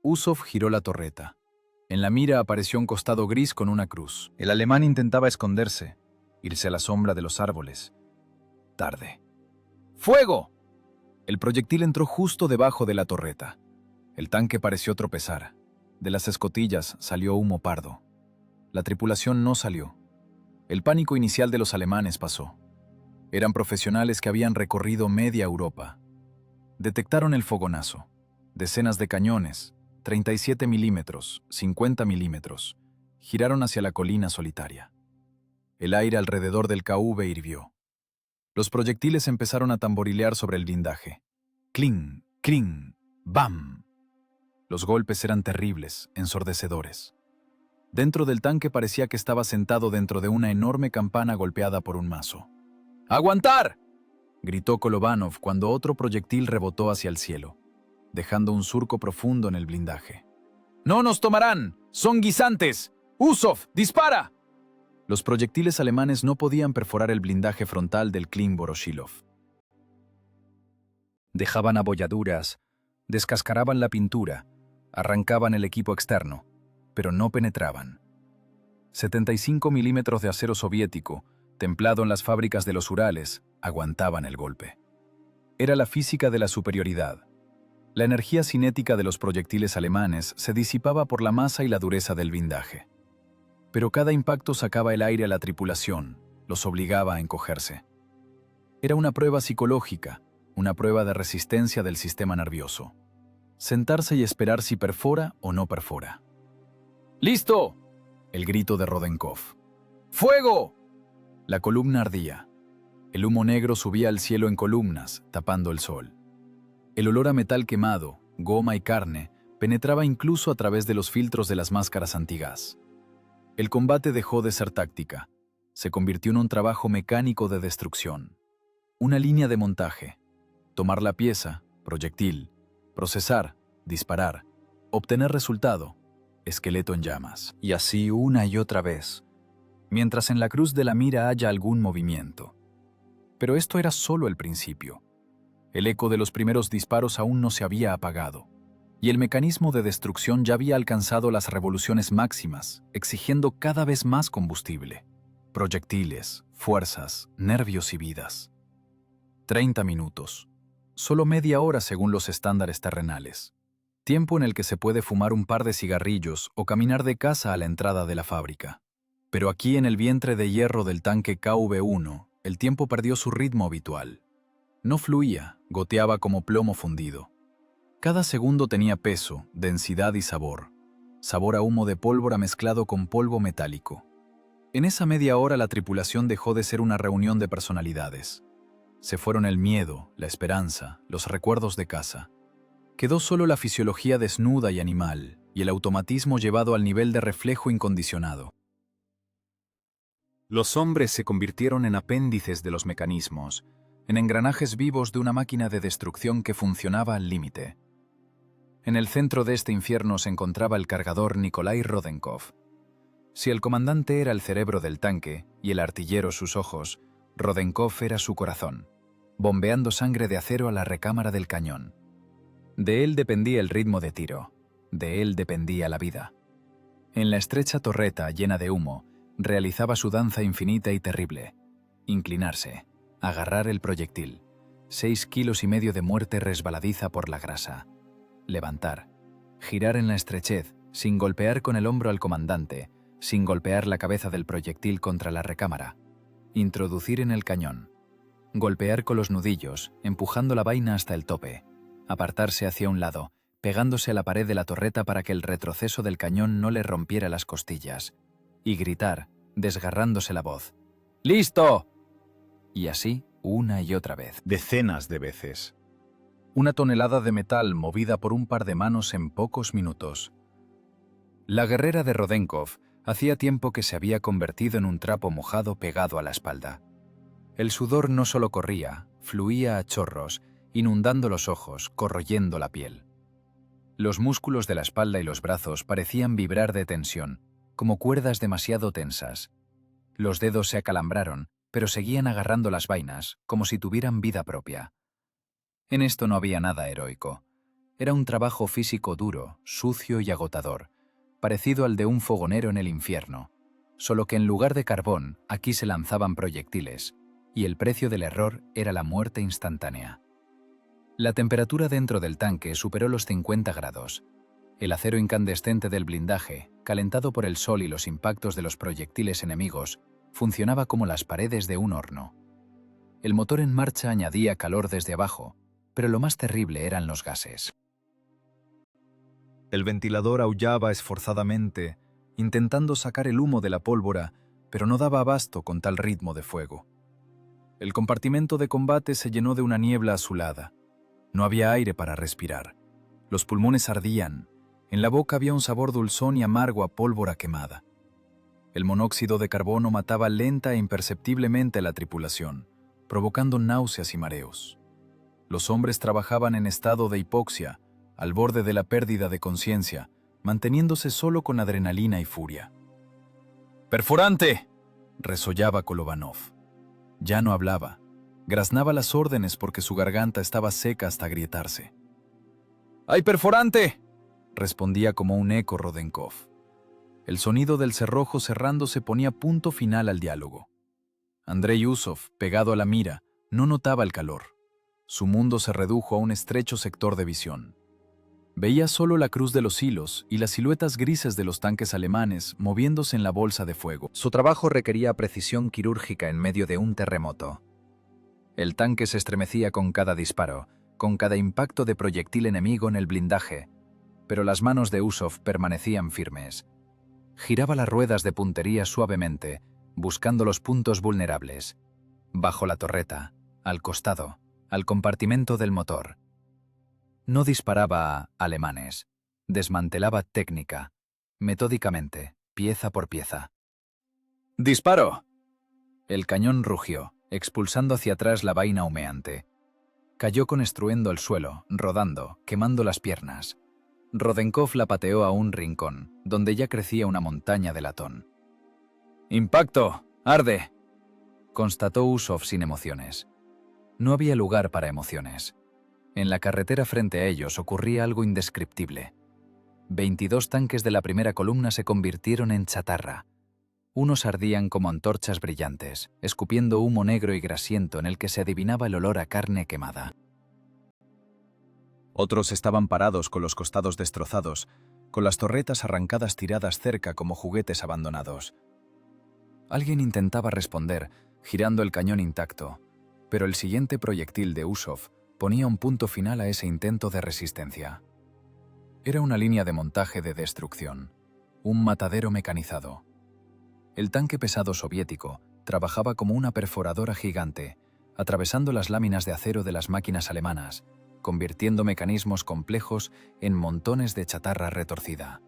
Usov giró la torreta. En la mira apareció un costado gris con una cruz. El alemán intentaba esconderse, irse a la sombra de los árboles. Tarde. ¡Fuego! El proyectil entró justo debajo de la torreta. El tanque pareció tropezar. De las escotillas salió humo pardo. La tripulación no salió. El pánico inicial de los alemanes pasó. Eran profesionales que habían recorrido media Europa. Detectaron el fogonazo. Decenas de cañones, 37 milímetros, 50 milímetros, giraron hacia la colina solitaria. El aire alrededor del KV hirvió. Los proyectiles empezaron a tamborilear sobre el blindaje. ¡Cling! ¡Cling! ¡Bam! Los golpes eran terribles, ensordecedores. Dentro del tanque parecía que estaba sentado dentro de una enorme campana golpeada por un mazo. ¡Aguantar!, gritó Kolovanov cuando otro proyectil rebotó hacia el cielo, dejando un surco profundo en el blindaje. ¡No nos tomarán! ¡Son guisantes! ¡Usov, dispara! Los proyectiles alemanes no podían perforar el blindaje frontal del Klim Voroshilov. Dejaban abolladuras, descascaraban la pintura, arrancaban el equipo externo, pero no penetraban. 75 milímetros de acero soviético, templado en las fábricas de los Urales, aguantaban el golpe. Era la física de la superioridad. La energía cinética de los proyectiles alemanes se disipaba por la masa y la dureza del blindaje. Pero cada impacto sacaba el aire a la tripulación, los obligaba a encogerse. Era una prueba psicológica, una prueba de resistencia del sistema nervioso. Sentarse y esperar si perfora o no perfora. ¡Listo!, el grito de Rodenkov. ¡Fuego! La columna ardía. El humo negro subía al cielo en columnas, tapando el sol. El olor a metal quemado, goma y carne penetraba incluso a través de los filtros de las máscaras antigas. El combate dejó de ser táctica. Se convirtió en un trabajo mecánico de destrucción. Una línea de montaje. Tomar la pieza, proyectil, procesar, disparar, obtener resultado, esqueleto en llamas. Y así una y otra vez, mientras en la cruz de la mira haya algún movimiento. Pero esto era solo el principio. El eco de los primeros disparos aún no se había apagado, y el mecanismo de destrucción ya había alcanzado las revoluciones máximas, exigiendo cada vez más combustible. Proyectiles, fuerzas, nervios y vidas. 30 minutos. Solo media hora según los estándares terrenales. Tiempo en el que se puede fumar un par de cigarrillos o caminar de casa a la entrada de la fábrica. Pero aquí en el vientre de hierro del tanque KV-1, el tiempo perdió su ritmo habitual. No fluía, goteaba como plomo fundido. Cada segundo tenía peso, densidad y sabor. Sabor a humo de pólvora mezclado con polvo metálico. En esa media hora la tripulación dejó de ser una reunión de personalidades. Se fueron el miedo, la esperanza, los recuerdos de casa. Quedó solo la fisiología desnuda y animal, y el automatismo llevado al nivel de reflejo incondicionado. Los hombres se convirtieron en apéndices de los mecanismos, en engranajes vivos de una máquina de destrucción que funcionaba al límite. En el centro de este infierno se encontraba el cargador Nikolai Rodenkov. Si el comandante era el cerebro del tanque y el artillero sus ojos, Rodenkov era su corazón, bombeando sangre de acero a la recámara del cañón. De él dependía el ritmo de tiro, de él dependía la vida. En la estrecha torreta llena de humo, realizaba su danza infinita y terrible. Inclinarse, agarrar el proyectil, 6,5 kilos de muerte resbaladiza por la grasa. Levantar, girar en la estrechez, sin golpear con el hombro al comandante, sin golpear la cabeza del proyectil contra la recámara. Introducir en el cañón. Golpear con los nudillos, empujando la vaina hasta el tope. Apartarse hacia un lado, pegándose a la pared de la torreta para que el retroceso del cañón no le rompiera las costillas. Y gritar, desgarrándose la voz. ¡Listo! Y así, una y otra vez. Decenas de veces. Una tonelada de metal movida por un par de manos en pocos minutos. La guerrera de Rodenkov hacía tiempo que se había convertido en un trapo mojado pegado a la espalda. El sudor no solo corría, fluía a chorros, inundando los ojos, corroyendo la piel. Los músculos de la espalda y los brazos parecían vibrar de tensión, como cuerdas demasiado tensas. Los dedos se acalambraron, pero seguían agarrando las vainas, como si tuvieran vida propia. En esto no había nada heroico. Era un trabajo físico duro, sucio y agotador, parecido al de un fogonero en el infierno, solo que en lugar de carbón, aquí se lanzaban proyectiles, y el precio del error era la muerte instantánea. La temperatura dentro del tanque superó los 50 grados. El acero incandescente del blindaje, calentado por el sol y los impactos de los proyectiles enemigos, funcionaba como las paredes de un horno. El motor en marcha añadía calor desde abajo, pero lo más terrible eran los gases. El ventilador aullaba esforzadamente, intentando sacar el humo de la pólvora, pero no daba abasto con tal ritmo de fuego. El compartimento de combate se llenó de una niebla azulada. No había aire para respirar. Los pulmones ardían. En la boca había un sabor dulzón y amargo a pólvora quemada. El monóxido de carbono mataba lenta e imperceptiblemente a la tripulación, provocando náuseas y mareos. Los hombres trabajaban en estado de hipoxia, al borde de la pérdida de conciencia, manteniéndose solo con adrenalina y furia. ¡Perforante!, resollaba Kolovanov. Ya no hablaba. Graznaba las órdenes porque su garganta estaba seca hasta agrietarse. ¡Hay perforante!, respondía como un eco Rodenkov. El sonido del cerrojo cerrándose ponía punto final al diálogo. Andrei Yusov, pegado a la mira, no notaba el calor. Su mundo se redujo a un estrecho sector de visión. Veía solo la cruz de los hilos y las siluetas grises de los tanques alemanes moviéndose en la bolsa de fuego. Su trabajo requería precisión quirúrgica en medio de un terremoto. El tanque se estremecía con cada disparo, con cada impacto de proyectil enemigo en el blindaje, pero las manos de Usov permanecían firmes. Giraba las ruedas de puntería suavemente, buscando los puntos vulnerables. Bajo la torreta, al costado, al compartimento del motor. No disparaba a alemanes, desmantelaba técnica, metódicamente, pieza por pieza. ¡Disparo! El cañón rugió, expulsando hacia atrás la vaina humeante. Cayó con estruendo al suelo, rodando, quemando las piernas. Rodenkov la pateó a un rincón, donde ya crecía una montaña de latón. ¡Impacto! ¡Arde!, constató Usov sin emociones. No había lugar para emociones. En la carretera frente a ellos ocurría algo indescriptible. 22 tanques de la primera columna se convirtieron en chatarra. Unos ardían como antorchas brillantes, escupiendo humo negro y grasiento en el que se adivinaba el olor a carne quemada. Otros estaban parados con los costados destrozados, con las torretas arrancadas tiradas cerca como juguetes abandonados. Alguien intentaba responder, girando el cañón intacto, pero el siguiente proyectil de Usov ponía un punto final a ese intento de resistencia. Era una línea de montaje de destrucción, un matadero mecanizado. El tanque pesado soviético trabajaba como una perforadora gigante, atravesando las láminas de acero de las máquinas alemanas, convirtiendo mecanismos complejos en montones de chatarra retorcida.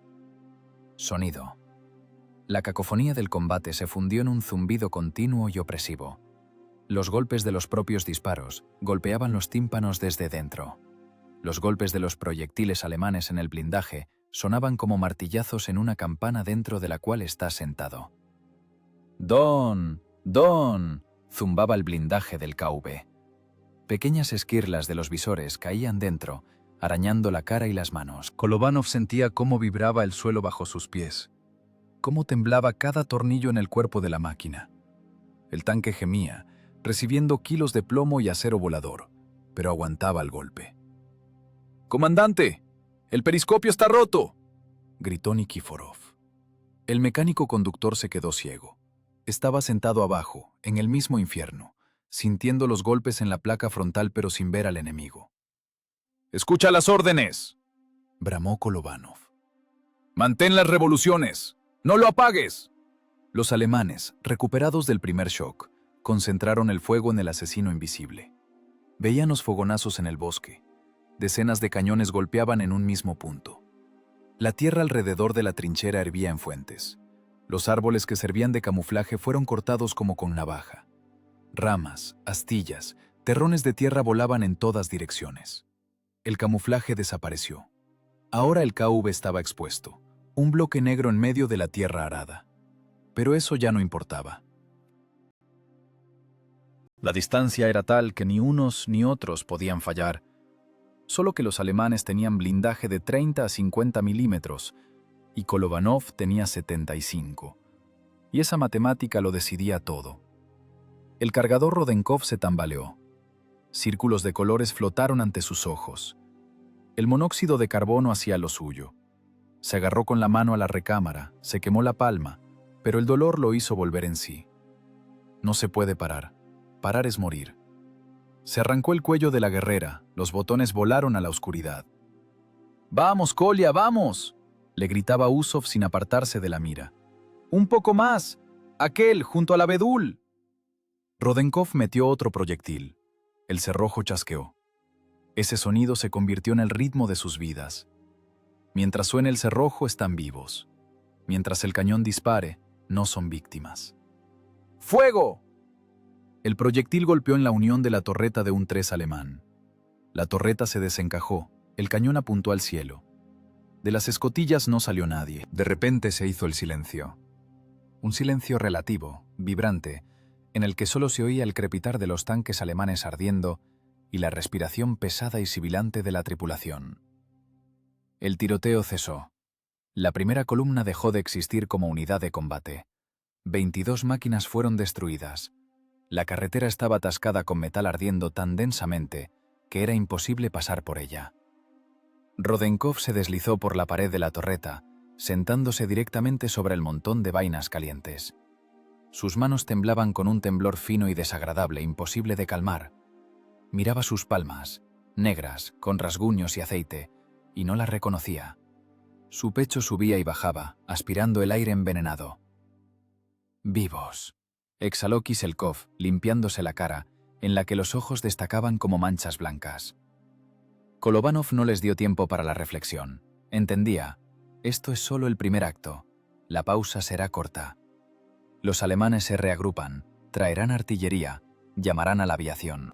Sonido. La cacofonía del combate se fundió en un zumbido continuo y opresivo. Los golpes de los propios disparos golpeaban los tímpanos desde dentro. Los golpes de los proyectiles alemanes en el blindaje sonaban como martillazos en una campana dentro de la cual estás sentado. «Don, Don», zumbaba el blindaje del KV. Pequeñas esquirlas de los visores caían dentro, arañando la cara y las manos. Kolovanov sentía cómo vibraba el suelo bajo sus pies, cómo temblaba cada tornillo en el cuerpo de la máquina. El tanque gemía, recibiendo kilos de plomo y acero volador, pero aguantaba el golpe. «¡Comandante! ¡El periscopio está roto!», gritó Nikiforov. El mecánico conductor se quedó ciego. Estaba sentado abajo, en el mismo infierno, sintiendo los golpes en la placa frontal pero sin ver al enemigo. «¡Escucha las órdenes!», bramó Kolovanov. «¡Mantén las revoluciones! ¡No lo apagues!». Los alemanes, recuperados del primer shock, concentraron el fuego en el asesino invisible. Veían los fogonazos en el bosque. Decenas de cañones golpeaban en un mismo punto. La tierra alrededor de la trinchera hervía en fuentes. Los árboles que servían de camuflaje fueron cortados como con navaja. Ramas, astillas, terrones de tierra volaban en todas direcciones. El camuflaje desapareció. Ahora el KV estaba expuesto, un bloque negro en medio de la tierra arada. Pero eso ya no importaba. La distancia era tal que ni unos ni otros podían fallar, solo que los alemanes tenían blindaje de 30 a 50 milímetros y Kolovanov tenía 75. Y esa matemática lo decidía todo. El cargador Rodenkov se tambaleó. Círculos de colores flotaron ante sus ojos. El monóxido de carbono hacía lo suyo. Se agarró con la mano a la recámara, se quemó la palma, pero el dolor lo hizo volver en sí. No se puede parar. Parar es morir. Se arrancó el cuello de la guerrera, los botones volaron a la oscuridad. «¡Vamos, Kolya, vamos!», le gritaba Usov sin apartarse de la mira. «¡Un poco más! ¡Aquel, junto al abedul!». Rodenkov metió otro proyectil. El cerrojo chasqueó. Ese sonido se convirtió en el ritmo de sus vidas. Mientras suene el cerrojo, están vivos. Mientras el cañón dispare, no son víctimas. ¡Fuego! El proyectil golpeó en la unión de la torreta de un 3 alemán. La torreta se desencajó, el cañón apuntó al cielo. De las escotillas no salió nadie. De repente se hizo el silencio. Un silencio relativo, vibrante, en el que solo se oía el crepitar de los tanques alemanes ardiendo y la respiración pesada y sibilante de la tripulación. El tiroteo cesó. La primera columna dejó de existir como unidad de combate. 22 máquinas fueron destruidas. La carretera estaba atascada con metal ardiendo tan densamente que era imposible pasar por ella. Rodenkov se deslizó por la pared de la torreta, sentándose directamente sobre el montón de vainas calientes. Sus manos temblaban con un temblor fino y desagradable, imposible de calmar. Miraba sus palmas, negras, con rasguños y aceite, y no las reconocía. Su pecho subía y bajaba, aspirando el aire envenenado. «Vivos», exhaló Kiselkov, limpiándose la cara, en la que los ojos destacaban como manchas blancas. Kolovanov no les dio tiempo para la reflexión. Entendía, esto es solo el primer acto. La pausa será corta. Los alemanes se reagrupan, traerán artillería, llamarán a la aviación.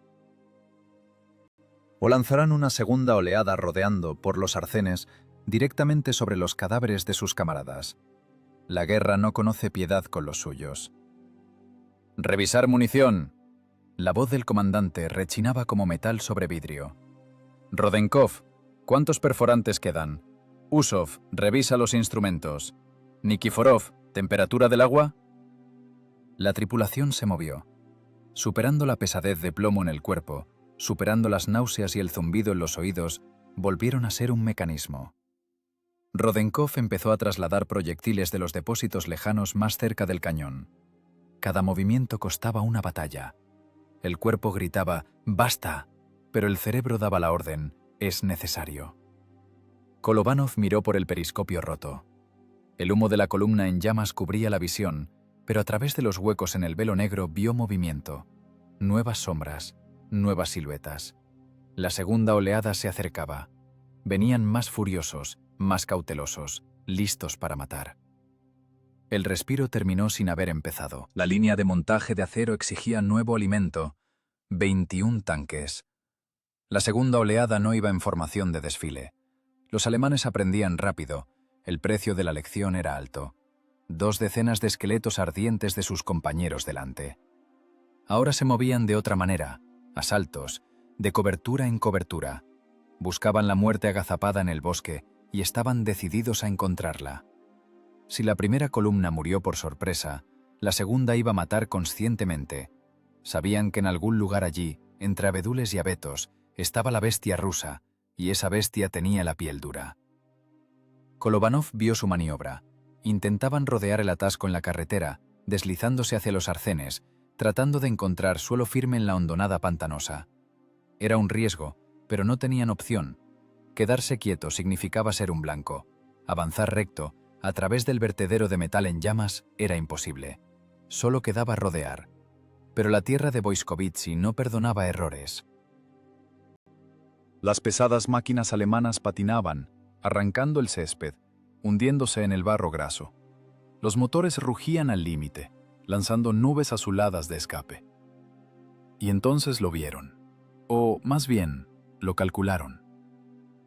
O lanzarán una segunda oleada rodeando por los arcenes directamente sobre los cadáveres de sus camaradas. La guerra no conoce piedad con los suyos. «Revisar munición». La voz del comandante rechinaba como metal sobre vidrio. «Rodenkov, ¿cuántos perforantes quedan? Usov, revisa los instrumentos. Nikiforov, ¿temperatura del agua?» La tripulación se movió. Superando la pesadez de plomo en el cuerpo, superando las náuseas y el zumbido en los oídos, volvieron a ser un mecanismo. Rodenkov empezó a trasladar proyectiles de los depósitos lejanos más cerca del cañón. Cada movimiento costaba una batalla. El cuerpo gritaba «¡Basta!», pero el cerebro daba la orden «Es necesario». Kolovanov miró por el periscopio roto. El humo de la columna en llamas cubría la visión, pero a través de los huecos en el velo negro vio movimiento, nuevas sombras, nuevas siluetas. La segunda oleada se acercaba. Venían más furiosos, más cautelosos, listos para matar. El respiro terminó sin haber empezado. La línea de montaje de acero exigía nuevo alimento. 21 tanques. La segunda oleada no iba en formación de desfile. Los alemanes aprendían rápido. El precio de la lección era alto. 2 decenas de esqueletos ardientes de sus compañeros delante. Ahora se movían de otra manera, a saltos, de cobertura en cobertura. Buscaban la muerte agazapada en el bosque y estaban decididos a encontrarla. Si la primera columna murió por sorpresa, la segunda iba a matar conscientemente. Sabían que en algún lugar allí, entre abedules y abetos, estaba la bestia rusa, y esa bestia tenía la piel dura. Kolovanov vio su maniobra. Intentaban rodear el atasco en la carretera, deslizándose hacia los arcenes, tratando de encontrar suelo firme en la hondonada pantanosa. Era un riesgo, pero no tenían opción. Quedarse quieto significaba ser un blanco. Avanzar recto, a través del vertedero de metal en llamas, era imposible. Solo quedaba rodear. Pero la tierra de Boiskovitzy no perdonaba errores. Las pesadas máquinas alemanas patinaban, arrancando el césped, hundiéndose en el barro graso. Los motores rugían al límite, lanzando nubes azuladas de escape. Y entonces lo vieron. O, más bien, lo calcularon.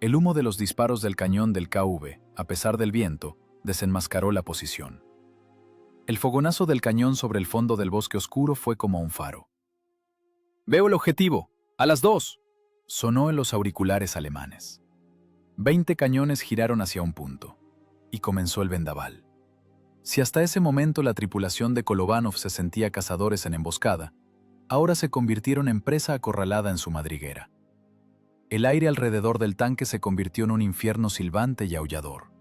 El humo de los disparos del cañón del KV, a pesar del viento, desenmascaró la posición. El fogonazo del cañón sobre el fondo del bosque oscuro fue como un faro. «Veo el objetivo. ¡A las 2!», sonó en los auriculares alemanes. 20 cañones giraron hacia un punto, y comenzó el vendaval. Si hasta ese momento la tripulación de Kolovanov se sentía cazadores en emboscada, ahora se convirtieron en presa acorralada en su madriguera. El aire alrededor del tanque se convirtió en un infierno silbante y aullador.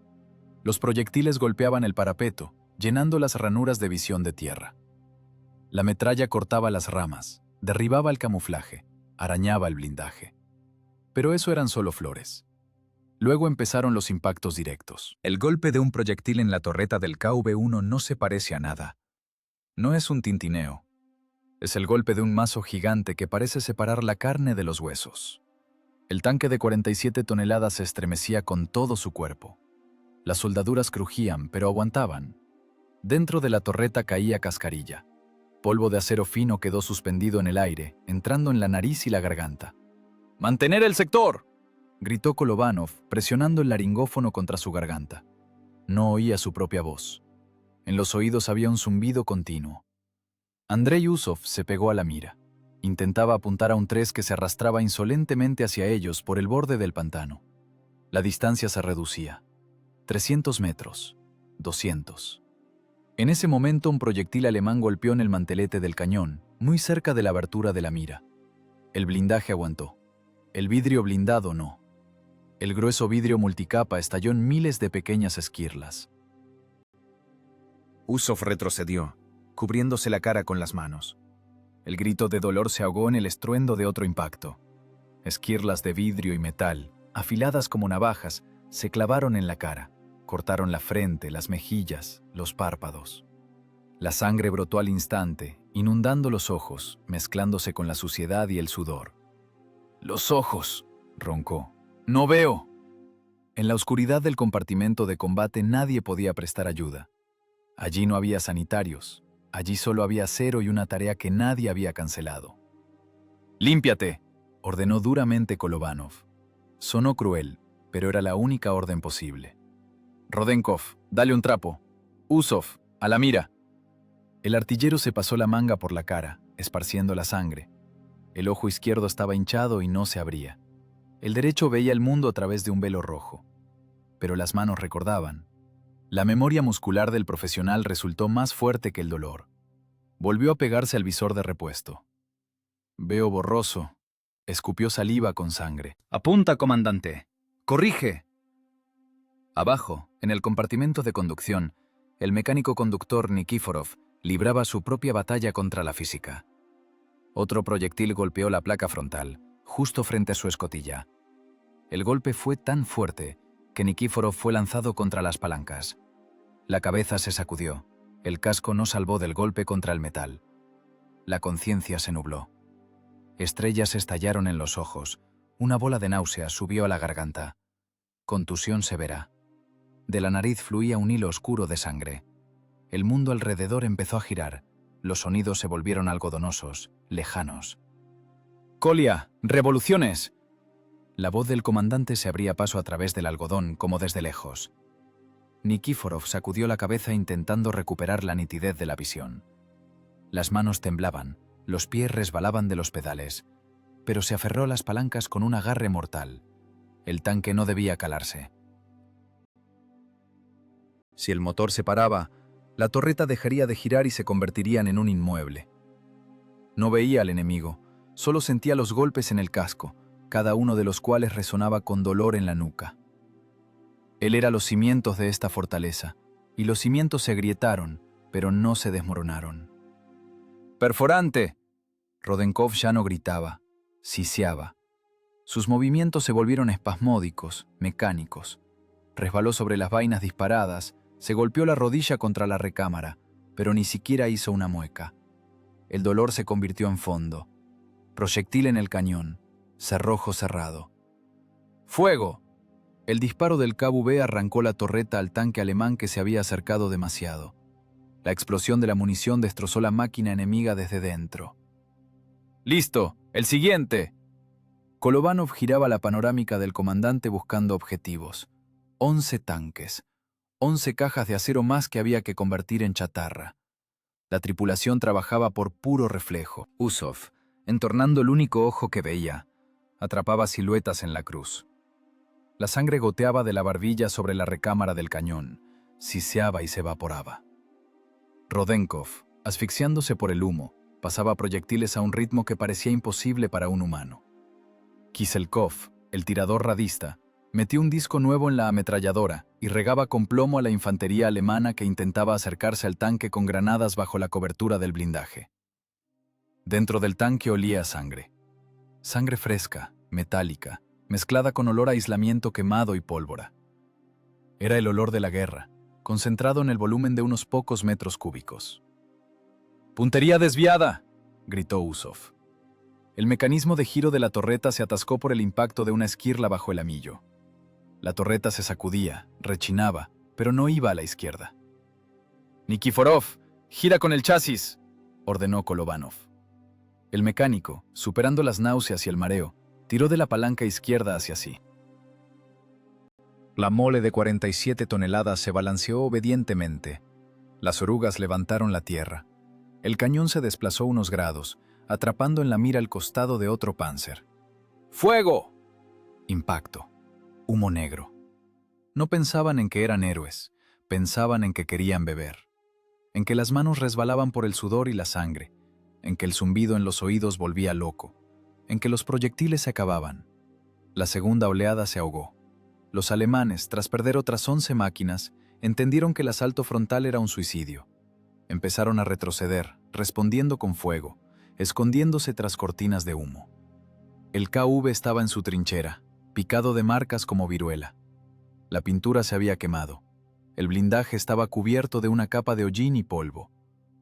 Los proyectiles golpeaban el parapeto, llenando las ranuras de visión de tierra. La metralla cortaba las ramas, derribaba el camuflaje, arañaba el blindaje. Pero eso eran solo flores. Luego empezaron los impactos directos. El golpe de un proyectil en la torreta del KV-1 no se parece a nada. No es un tintineo. Es el golpe de un mazo gigante que parece separar la carne de los huesos. El tanque de 47 toneladas se estremecía con todo su cuerpo. Las soldaduras crujían, pero aguantaban. Dentro de la torreta caía cascarilla. Polvo de acero fino quedó suspendido en el aire, entrando en la nariz y la garganta. «¡Mantener el sector!», gritó Kolovanov, presionando el laringófono contra su garganta. No oía su propia voz. En los oídos había un zumbido continuo. Andrei Usov se pegó a la mira. Intentaba apuntar a un 3 que se arrastraba insolentemente hacia ellos por el borde del pantano. La distancia se reducía. 300 metros. 200. En ese momento un proyectil alemán golpeó en el mantelete del cañón, muy cerca de la abertura de la mira. El blindaje aguantó. El vidrio blindado no. El grueso vidrio multicapa estalló en miles de pequeñas esquirlas. Usov retrocedió, cubriéndose la cara con las manos. El grito de dolor se ahogó en el estruendo de otro impacto. Esquirlas de vidrio y metal, afiladas como navajas, se clavaron en la cara, cortaron la frente, las mejillas, los párpados. La sangre brotó al instante, inundando los ojos, mezclándose con la suciedad y el sudor. «¡Los ojos!», roncó. «¡No veo!». En la oscuridad del compartimento de combate nadie podía prestar ayuda. Allí no había sanitarios. Allí solo había acero y una tarea que nadie había cancelado. «¡Límpiate!», ordenó duramente Kolovanov. Sonó cruel, pero era la única orden posible. «Rodenkov, dale un trapo. Usov, a la mira». El artillero se pasó la manga por la cara, esparciendo la sangre. El ojo izquierdo estaba hinchado y no se abría. El derecho veía el mundo a través de un velo rojo. Pero las manos recordaban. La memoria muscular del profesional resultó más fuerte que el dolor. Volvió a pegarse al visor de repuesto. «Veo borroso». Escupió saliva con sangre. «Apunta, comandante. Corrige». Abajo, en el compartimento de conducción, el mecánico conductor Nikiforov libraba su propia batalla contra la física. Otro proyectil golpeó la placa frontal, justo frente a su escotilla. El golpe fue tan fuerte que Nikiforov fue lanzado contra las palancas. La cabeza se sacudió. El casco no salvó del golpe contra el metal. La conciencia se nubló. Estrellas estallaron en los ojos. Una bola de náusea subió a la garganta. Contusión severa. De la nariz fluía un hilo oscuro de sangre. El mundo alrededor empezó a girar. Los sonidos se volvieron algodonosos, lejanos. «¡Kolia! ¡Revoluciones!». La voz del comandante se abría paso a través del algodón, como desde lejos. Nikiforov sacudió la cabeza intentando recuperar la nitidez de la visión. Las manos temblaban, los pies resbalaban de los pedales, pero se aferró a las palancas con un agarre mortal. El tanque no debía calarse. Si el motor se paraba, la torreta dejaría de girar y se convertirían en un inmueble. No veía al enemigo, solo sentía los golpes en el casco, cada uno de los cuales resonaba con dolor en la nuca. Él era los cimientos de esta fortaleza, y los cimientos se agrietaron, pero no se desmoronaron. «¡Perforante!». Rodenkov ya no gritaba, siseaba. Sus movimientos se volvieron espasmódicos, mecánicos. Resbaló sobre las vainas disparadas, se golpeó la rodilla contra la recámara, pero ni siquiera hizo una mueca. El dolor se convirtió en fondo. Proyectil en el cañón, cerrojo cerrado. ¡Fuego! El disparo del KV arrancó la torreta al tanque alemán que se había acercado demasiado. La explosión de la munición destrozó la máquina enemiga desde dentro. «¡Listo! ¡El siguiente!». Kolovanov giraba la panorámica del comandante buscando objetivos. 11 tanques. 11 cajas de acero más que había que convertir en chatarra. La tripulación trabajaba por puro reflejo. Usov, entornando el único ojo que veía, atrapaba siluetas en la cruz. La sangre goteaba de la barbilla sobre la recámara del cañón, siseaba y se evaporaba. Rodenkov, asfixiándose por el humo, pasaba proyectiles a un ritmo que parecía imposible para un humano. Kiselkov, el tirador radista, metió un disco nuevo en la ametralladora y regaba con plomo a la infantería alemana que intentaba acercarse al tanque con granadas bajo la cobertura del blindaje. Dentro del tanque olía a sangre. Sangre fresca, metálica, mezclada con olor a aislamiento quemado y pólvora. Era el olor de la guerra, concentrado en el volumen de unos pocos metros cúbicos. «¡Puntería desviada!», gritó Usov. El mecanismo de giro de la torreta se atascó por el impacto de una esquirla bajo el amillo. La torreta se sacudía, rechinaba, pero no iba a la izquierda. «Nikiforov, gira con el chasis», ordenó Kolovanov. El mecánico, superando las náuseas y el mareo, tiró de la palanca izquierda hacia sí. La mole de 47 toneladas se balanceó obedientemente. Las orugas levantaron la tierra. El cañón se desplazó unos grados, atrapando en la mira el costado de otro Panzer. ¡Fuego! Impacto. Humo negro. No pensaban en que eran héroes, pensaban en que querían beber. En que las manos resbalaban por el sudor y la sangre, en que el zumbido en los oídos volvía loco, en que los proyectiles se acababan. La segunda oleada se ahogó. Los alemanes, tras perder otras 11 máquinas, entendieron que el asalto frontal era un suicidio. Empezaron a retroceder, respondiendo con fuego, escondiéndose tras cortinas de humo. El KV estaba en su trinchera, picado de marcas como viruela. La pintura se había quemado. El blindaje estaba cubierto de una capa de hollín y polvo.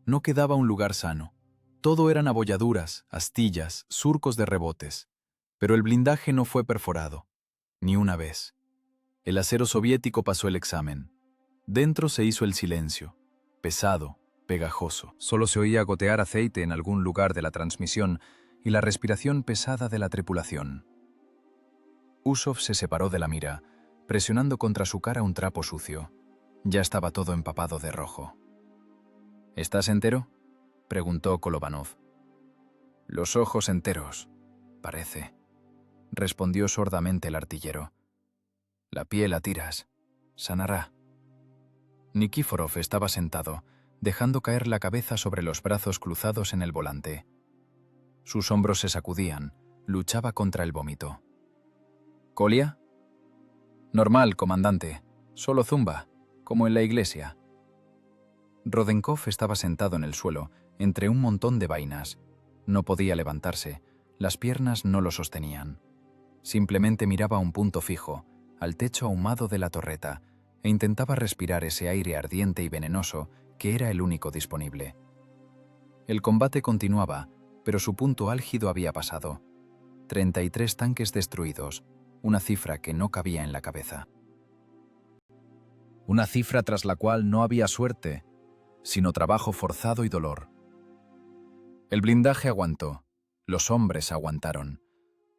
No quedaba un lugar sano. Todo eran abolladuras, astillas, surcos de rebotes. Pero el blindaje no fue perforado. Ni una vez. El acero soviético pasó el examen. Dentro se hizo el silencio, pesado, pegajoso. Solo se oía gotear aceite en algún lugar de la transmisión y la respiración pesada de la tripulación. Usov se separó de la mira, presionando contra su cara un trapo sucio. Ya estaba todo empapado de rojo. ¿Estás entero?, preguntó Kolovanov. Los ojos enteros, parece, respondió sordamente el artillero. La piel a tiras. Sanará. Nikíforov estaba sentado, dejando caer la cabeza sobre los brazos cruzados en el volante. Sus hombros se sacudían, luchaba contra el vómito. ¿Kolia? Normal, comandante. Solo zumba, como en la iglesia. Rodenkov estaba sentado en el suelo, entre un montón de vainas. No podía levantarse, las piernas no lo sostenían. Simplemente miraba a un punto fijo, al techo ahumado de la torreta, e intentaba respirar ese aire ardiente y venenoso que era el único disponible. El combate continuaba, pero su punto álgido había pasado. 33 tanques destruidos, una cifra que no cabía en la cabeza. Una cifra tras la cual no había suerte, sino trabajo forzado y dolor. El blindaje aguantó, los hombres aguantaron,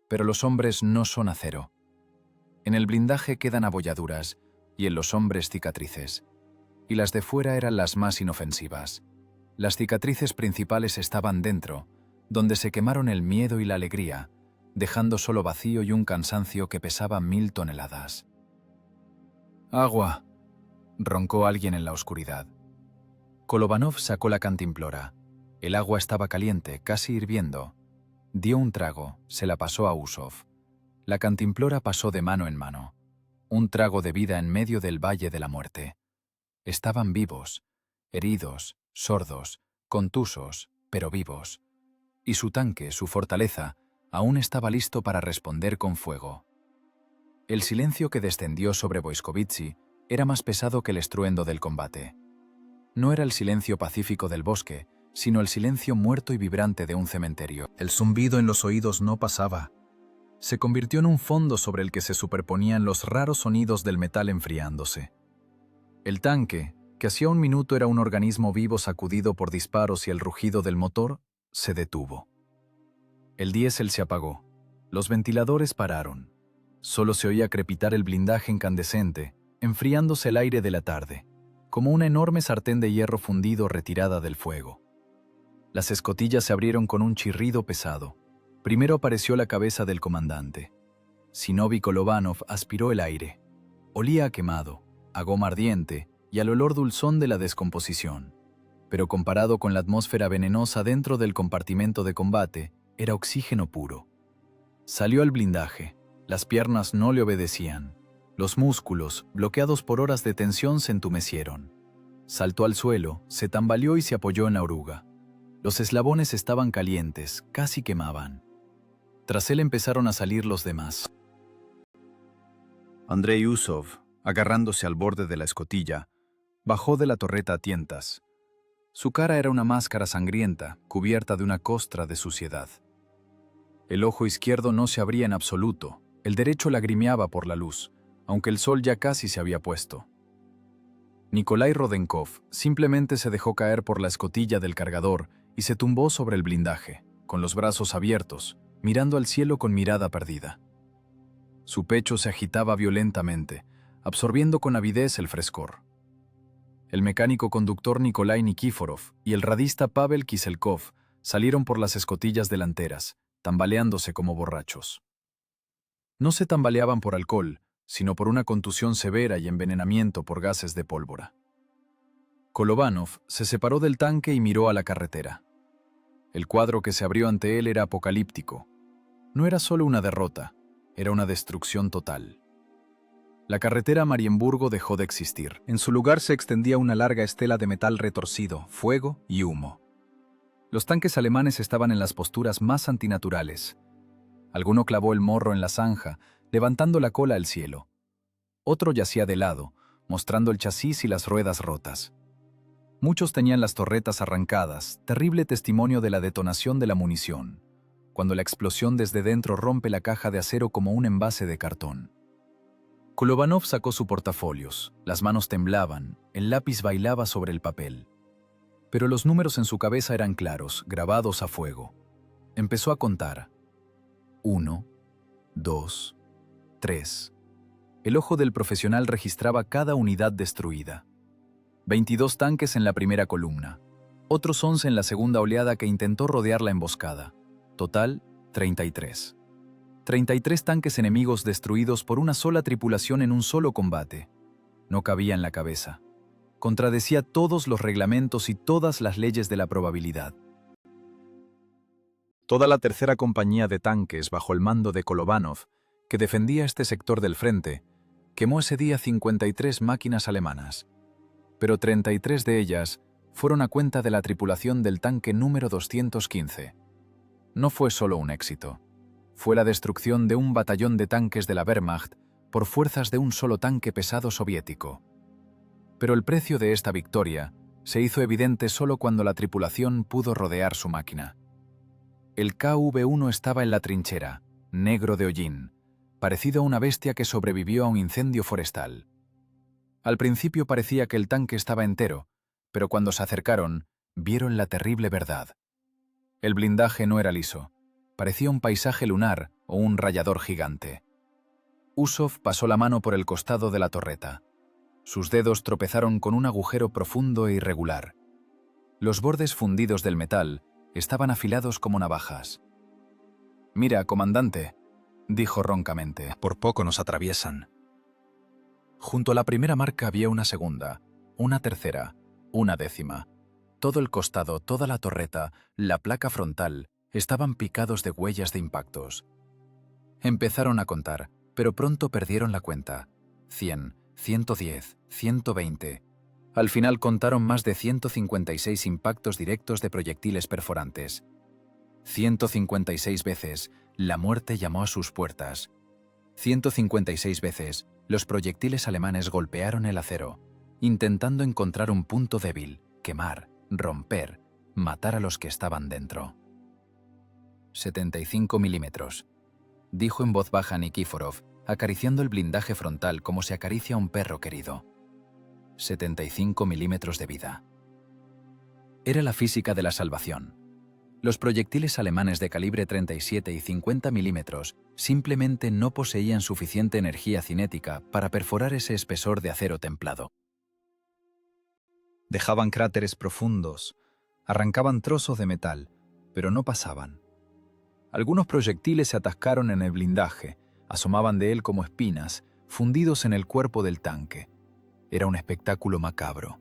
pero los hombres no son acero. En el blindaje quedan abolladuras y en los hombres cicatrices, y las de fuera eran las más inofensivas. Las cicatrices principales estaban dentro, donde se quemaron el miedo y la alegría, dejando solo vacío y un cansancio que pesaba 1000 toneladas. «Agua», roncó alguien en la oscuridad. Kolovanov sacó la cantimplora. El agua estaba caliente, casi hirviendo. Dio un trago, se la pasó a Usov. La cantimplora pasó de mano en mano. Un trago de vida en medio del valle de la muerte. Estaban vivos, heridos, sordos, contusos, pero vivos. Y su tanque, su fortaleza, aún estaba listo para responder con fuego. El silencio que descendió sobre Boiskovitzy era más pesado que el estruendo del combate. No era el silencio pacífico del bosque, sino el silencio muerto y vibrante de un cementerio. El zumbido en los oídos no pasaba. Se convirtió en un fondo sobre el que se superponían los raros sonidos del metal enfriándose. El tanque, que hacía un minuto era un organismo vivo sacudido por disparos y el rugido del motor, se detuvo. El diésel se apagó. Los ventiladores pararon. Solo se oía crepitar el blindaje incandescente, enfriándose el aire de la tarde, como una enorme sartén de hierro fundido retirada del fuego. Las escotillas se abrieron con un chirrido pesado. Primero apareció la cabeza del comandante. Zinovy Kolovanov aspiró el aire. Olía a quemado, a goma ardiente y al olor dulzón de la descomposición. Pero comparado con la atmósfera venenosa dentro del compartimento de combate, era oxígeno puro. Salió al blindaje. Las piernas no le obedecían. Los músculos, bloqueados por horas de tensión, se entumecieron. Saltó al suelo, se tambaleó y se apoyó en la oruga. Los eslabones estaban calientes, casi quemaban. Tras él empezaron a salir los demás. Andrei Usov, agarrándose al borde de la escotilla, bajó de la torreta a tientas. Su cara era una máscara sangrienta, cubierta de una costra de suciedad. El ojo izquierdo no se abría en absoluto, el derecho lagrimeaba por la luz, aunque el sol ya casi se había puesto. Nikolai Rodenkov simplemente se dejó caer por la escotilla del cargador y se tumbó sobre el blindaje, con los brazos abiertos, mirando al cielo con mirada perdida. Su pecho se agitaba violentamente, absorbiendo con avidez el frescor. El mecánico conductor Nikolai Nikíforov y el radista Pavel Kiselkov salieron por las escotillas delanteras, tambaleándose como borrachos. No se tambaleaban por alcohol, sino por una contusión severa y envenenamiento por gases de pólvora. Kolovanov se separó del tanque y miró a la carretera. El cuadro que se abrió ante él era apocalíptico. No era solo una derrota, era una destrucción total. La carretera a Marienburgo dejó de existir. En su lugar se extendía una larga estela de metal retorcido, fuego y humo. Los tanques alemanes estaban en las posturas más antinaturales. Alguno clavó el morro en la zanja, levantando la cola al cielo. Otro yacía de lado, mostrando el chasis y las ruedas rotas. Muchos tenían las torretas arrancadas, terrible testimonio de la detonación de la munición, cuando la explosión desde dentro rompe la caja de acero como un envase de cartón. Kolovanov sacó su portafolios, las manos temblaban, el lápiz bailaba sobre el papel. Pero los números en su cabeza eran claros, grabados a fuego. Empezó a contar. 1, 2, 3. El ojo del profesional registraba cada unidad destruida. 22 tanques en la primera columna, otros 11 en la segunda oleada que intentó rodear la emboscada. Total, 33. 33 tanques enemigos destruidos por una sola tripulación en un solo combate. No cabía en la cabeza. Contradecía todos los reglamentos y todas las leyes de la probabilidad. Toda la tercera compañía de tanques bajo el mando de Kolovanov, que defendía este sector del frente, quemó ese día 53 máquinas alemanas. Pero 33 de ellas fueron a cuenta de la tripulación del tanque número 215. No fue solo un éxito. Fue la destrucción de un batallón de tanques de la Wehrmacht por fuerzas de un solo tanque pesado soviético. Pero el precio de esta victoria se hizo evidente solo cuando la tripulación pudo rodear su máquina. El KV-1 estaba en la trinchera, negro de hollín, parecido a una bestia que sobrevivió a un incendio forestal. Al principio parecía que el tanque estaba entero, pero cuando se acercaron, vieron la terrible verdad. El blindaje no era liso, parecía un paisaje lunar o un rayador gigante. Usov pasó la mano por el costado de la torreta. Sus dedos tropezaron con un agujero profundo e irregular. Los bordes fundidos del metal estaban afilados como navajas. «Mira, comandante», dijo roncamente, «por poco nos atraviesan». Junto a la primera marca había una segunda, una tercera, una décima. Todo el costado, toda la torreta, la placa frontal, estaban picados de huellas de impactos. Empezaron a contar, pero pronto perdieron la cuenta. 100, 110, 120. Al final contaron más de 156 impactos directos de proyectiles perforantes. 156 veces, la muerte llamó a sus puertas. 156 veces, los proyectiles alemanes golpearon el acero, intentando encontrar un punto débil, quemar, romper, matar a los que estaban dentro. 75 milímetros, dijo en voz baja Nikiforov, acariciando el blindaje frontal como se acaricia a un perro querido. 75 milímetros de vida. Era la física de la salvación. Los proyectiles alemanes de calibre 37 y 50 milímetros simplemente no poseían suficiente energía cinética para perforar ese espesor de acero templado. Dejaban cráteres profundos, arrancaban trozos de metal, pero no pasaban. Algunos proyectiles se atascaron en el blindaje, asomaban de él como espinas, fundidos en el cuerpo del tanque. Era un espectáculo macabro.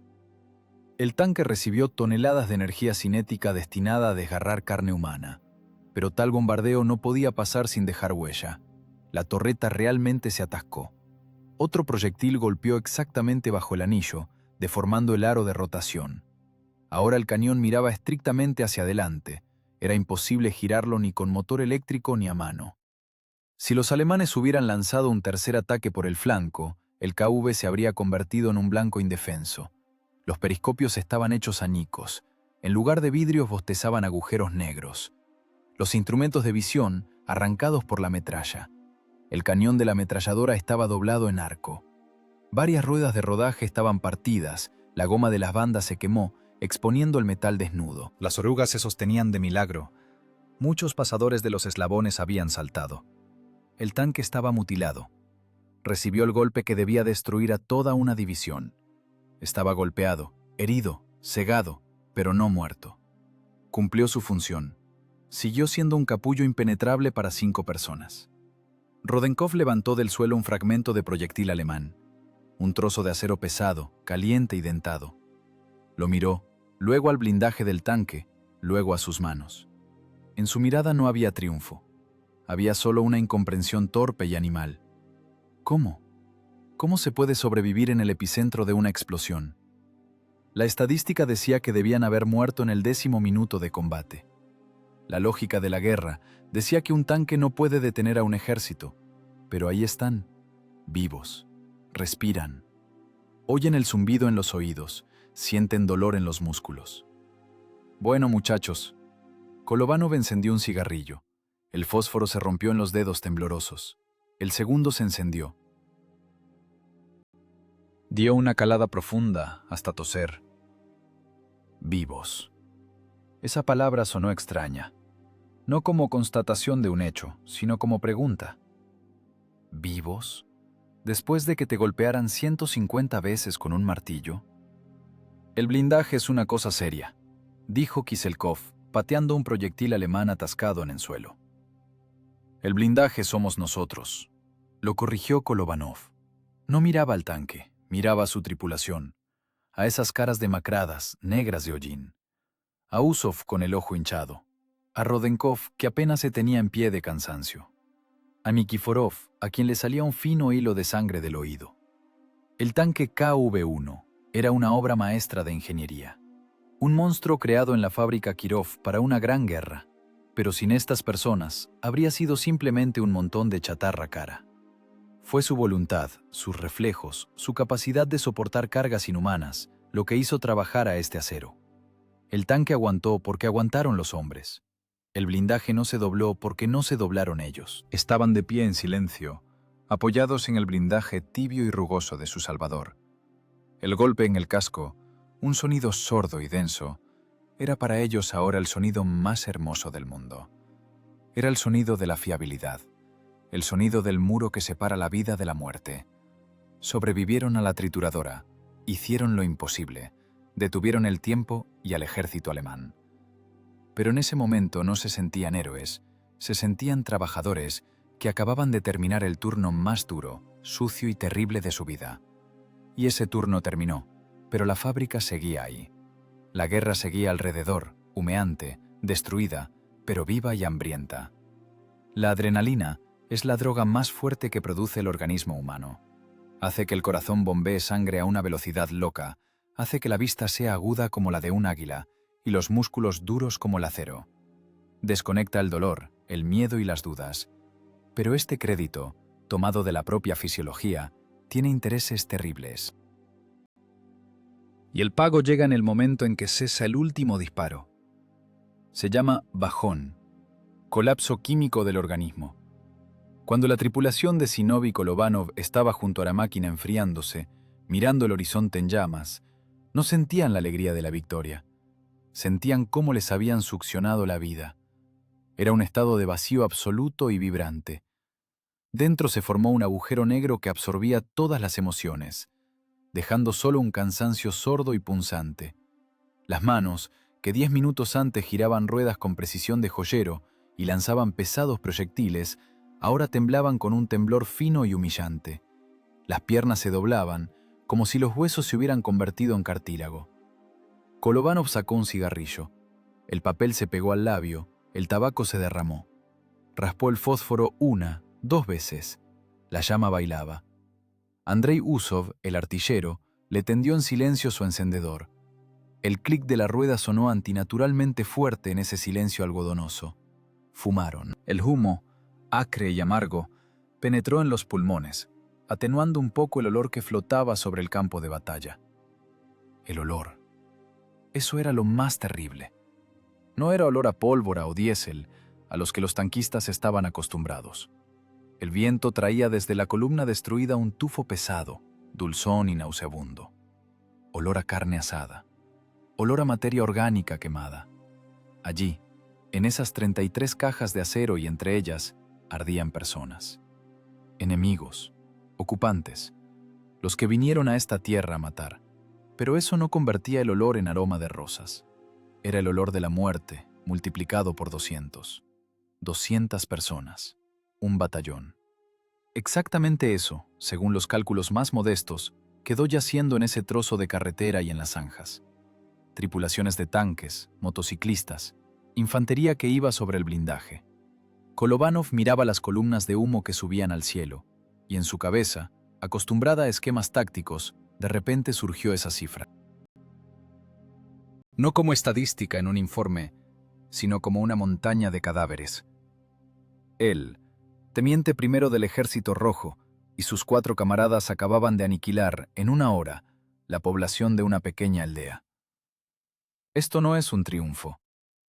El tanque recibió toneladas de energía cinética destinada a desgarrar carne humana, pero tal bombardeo no podía pasar sin dejar huella. La torreta realmente se atascó. Otro proyectil golpeó exactamente bajo el anillo, deformando el aro de rotación. Ahora el cañón miraba estrictamente hacia adelante. Era imposible girarlo ni con motor eléctrico ni a mano. Si los alemanes hubieran lanzado un tercer ataque por el flanco, el KV se habría convertido en un blanco indefenso. Los periscopios estaban hechos añicos. En lugar de vidrios bostezaban agujeros negros. Los instrumentos de visión, arrancados por la metralla. El cañón de la ametralladora estaba doblado en arco. Varias ruedas de rodaje estaban partidas, la goma de las bandas se quemó, exponiendo el metal desnudo. Las orugas se sostenían de milagro. Muchos pasadores de los eslabones habían saltado. El tanque estaba mutilado. Recibió el golpe que debía destruir a toda una división. Estaba golpeado, herido, cegado, pero no muerto. Cumplió su función. Siguió siendo un capullo impenetrable para 5 personas. Rodenkov levantó del suelo un fragmento de proyectil alemán. Un trozo de acero pesado, caliente y dentado. Lo miró, luego al blindaje del tanque, luego a sus manos. En su mirada no había triunfo. Había solo una incomprensión torpe y animal. ¿Cómo? ¿Cómo se puede sobrevivir en el epicentro de una explosión? La estadística decía que debían haber muerto en el 10º minuto de combate. La lógica de la guerra decía que un tanque no puede detener a un ejército, pero ahí están, vivos, respiran, oyen el zumbido en los oídos, sienten dolor en los músculos. Bueno, muchachos, Kolobánov encendió un cigarrillo. El fósforo se rompió en los dedos temblorosos. El segundo se encendió. Dio una calada profunda hasta toser. Vivos. Esa palabra sonó extraña, no como constatación de un hecho, sino como pregunta. ¿Vivos? ¿Después de que te golpearan 150 veces con un martillo? El blindaje es una cosa seria, dijo Kiselkov, pateando un proyectil alemán atascado en el suelo. El blindaje somos nosotros, lo corrigió Kolobánov. No miraba al tanque, miraba a su tripulación, a esas caras demacradas, negras de hollín, a Usov con el ojo hinchado, a Rodenkov que apenas se tenía en pie de cansancio, a Nikiforov a quien le salía un fino hilo de sangre del oído. El tanque KV-1 era una obra maestra de ingeniería, un monstruo creado en la fábrica Kirov para una gran guerra, pero sin estas personas habría sido simplemente un montón de chatarra cara. Fue su voluntad, sus reflejos, su capacidad de soportar cargas inhumanas, lo que hizo trabajar a este acero. El tanque aguantó porque aguantaron los hombres. El blindaje no se dobló porque no se doblaron ellos. Estaban de pie en silencio, apoyados en el blindaje tibio y rugoso de su salvador. El golpe en el casco, un sonido sordo y denso, era para ellos ahora el sonido más hermoso del mundo. Era el sonido de la fiabilidad, el sonido del muro que separa la vida de la muerte. Sobrevivieron a la trituradora, hicieron lo imposible, detuvieron el tiempo y al ejército alemán. Pero en ese momento no se sentían héroes, se sentían trabajadores que acababan de terminar el turno más duro, sucio y terrible de su vida. Y ese turno terminó, pero la fábrica seguía ahí. La guerra seguía alrededor, humeante, destruida, pero viva y hambrienta. La adrenalina es la droga más fuerte que produce el organismo humano. Hace que el corazón bombee sangre a una velocidad loca, hace que la vista sea aguda como la de un águila y los músculos duros como el acero. Desconecta el dolor, el miedo y las dudas. Pero este crédito, tomado de la propia fisiología, tiene intereses terribles. Y el pago llega en el momento en que cesa el último disparo. Se llama bajón, colapso químico del organismo. Cuando la tripulación de Sinov y Kolobánov estaba junto a la máquina enfriándose, mirando el horizonte en llamas, no sentían la alegría de la victoria. Sentían cómo les habían succionado la vida. Era un estado de vacío absoluto y vibrante. Dentro se formó un agujero negro que absorbía todas las emociones, dejando solo un cansancio sordo y punzante. Las manos, que 10 minutos antes giraban ruedas con precisión de joyero y lanzaban pesados proyectiles, ahora temblaban con un temblor fino y humillante. Las piernas se doblaban, como si los huesos se hubieran convertido en cartílago. Kolobánov sacó un cigarrillo. El papel se pegó al labio, el tabaco se derramó. Raspó el fósforo 1, 2 veces. La llama bailaba. Andrei Usov, el artillero, le tendió en silencio su encendedor. El clic de la rueda sonó antinaturalmente fuerte en ese silencio algodonoso. Fumaron. El humo, acre y amargo, penetró en los pulmones, atenuando un poco el olor que flotaba sobre el campo de batalla. El olor. Eso era lo más terrible. No era olor a pólvora o diésel, a los que los tanquistas estaban acostumbrados. El viento traía desde la columna destruida un tufo pesado, dulzón y nauseabundo. Olor a carne asada. Olor a materia orgánica quemada. Allí, en esas 33 cajas de acero y entre ellas, ardían personas. Enemigos, ocupantes, los que vinieron a esta tierra a matar. Pero eso no convertía el olor en aroma de rosas. Era el olor de la muerte, multiplicado por 200. 200 personas. Un batallón. Exactamente eso, según los cálculos más modestos, quedó yaciendo en ese trozo de carretera y en las zanjas. Tripulaciones de tanques, motociclistas, infantería que iba sobre el blindaje. Kolobánov miraba las columnas de humo que subían al cielo, y en su cabeza, Acostumbrada a esquemas tácticos, de repente surgió esa cifra. No como estadística en un informe, sino como una montaña de cadáveres. Él, teniente primero del Ejército Rojo, y sus 4 camaradas acababan de aniquilar, en 1 hora, la población de una pequeña aldea. Esto no es un triunfo.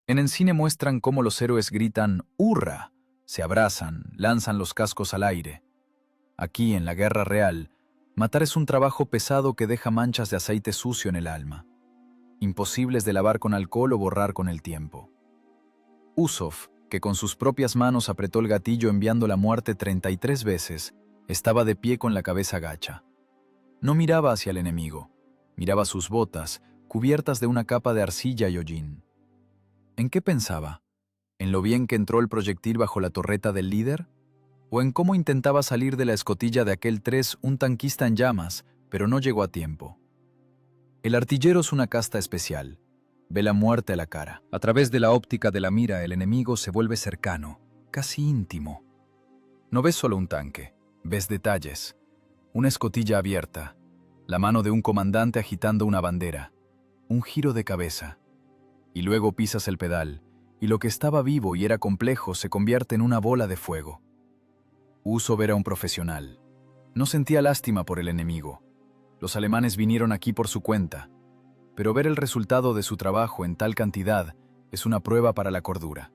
En el cine muestran cómo los héroes gritan ¡hurra!, se abrazan, lanzan los cascos al aire. Aquí, en la guerra real, matar es un trabajo pesado que deja manchas de aceite sucio en el alma, imposibles de lavar con alcohol o borrar con el tiempo. Usov, que con sus propias manos apretó el gatillo enviando la muerte 33 veces, estaba de pie con la cabeza gacha. No miraba hacia el enemigo, miraba sus botas, cubiertas de una capa de arcilla y hollín. ¿En qué pensaba? ¿En lo bien que entró el proyectil bajo la torreta del líder? ¿O en cómo intentaba salir de la escotilla de aquel 3 un tanquista en llamas, pero no llegó a tiempo? El artillero es una casta especial. Ve la muerte a la cara. A través de la óptica de la mira, el enemigo se vuelve cercano, casi íntimo. No ves solo un tanque, ves detalles. Una escotilla abierta, la mano de un comandante agitando una bandera, un giro de cabeza. Y luego pisas el pedal, y lo que estaba vivo y era complejo se convierte en una bola de fuego. Usov era un profesional. No sentía lástima por el enemigo. Los alemanes vinieron aquí por su cuenta, pero ver el resultado de su trabajo en tal cantidad es una prueba para la cordura.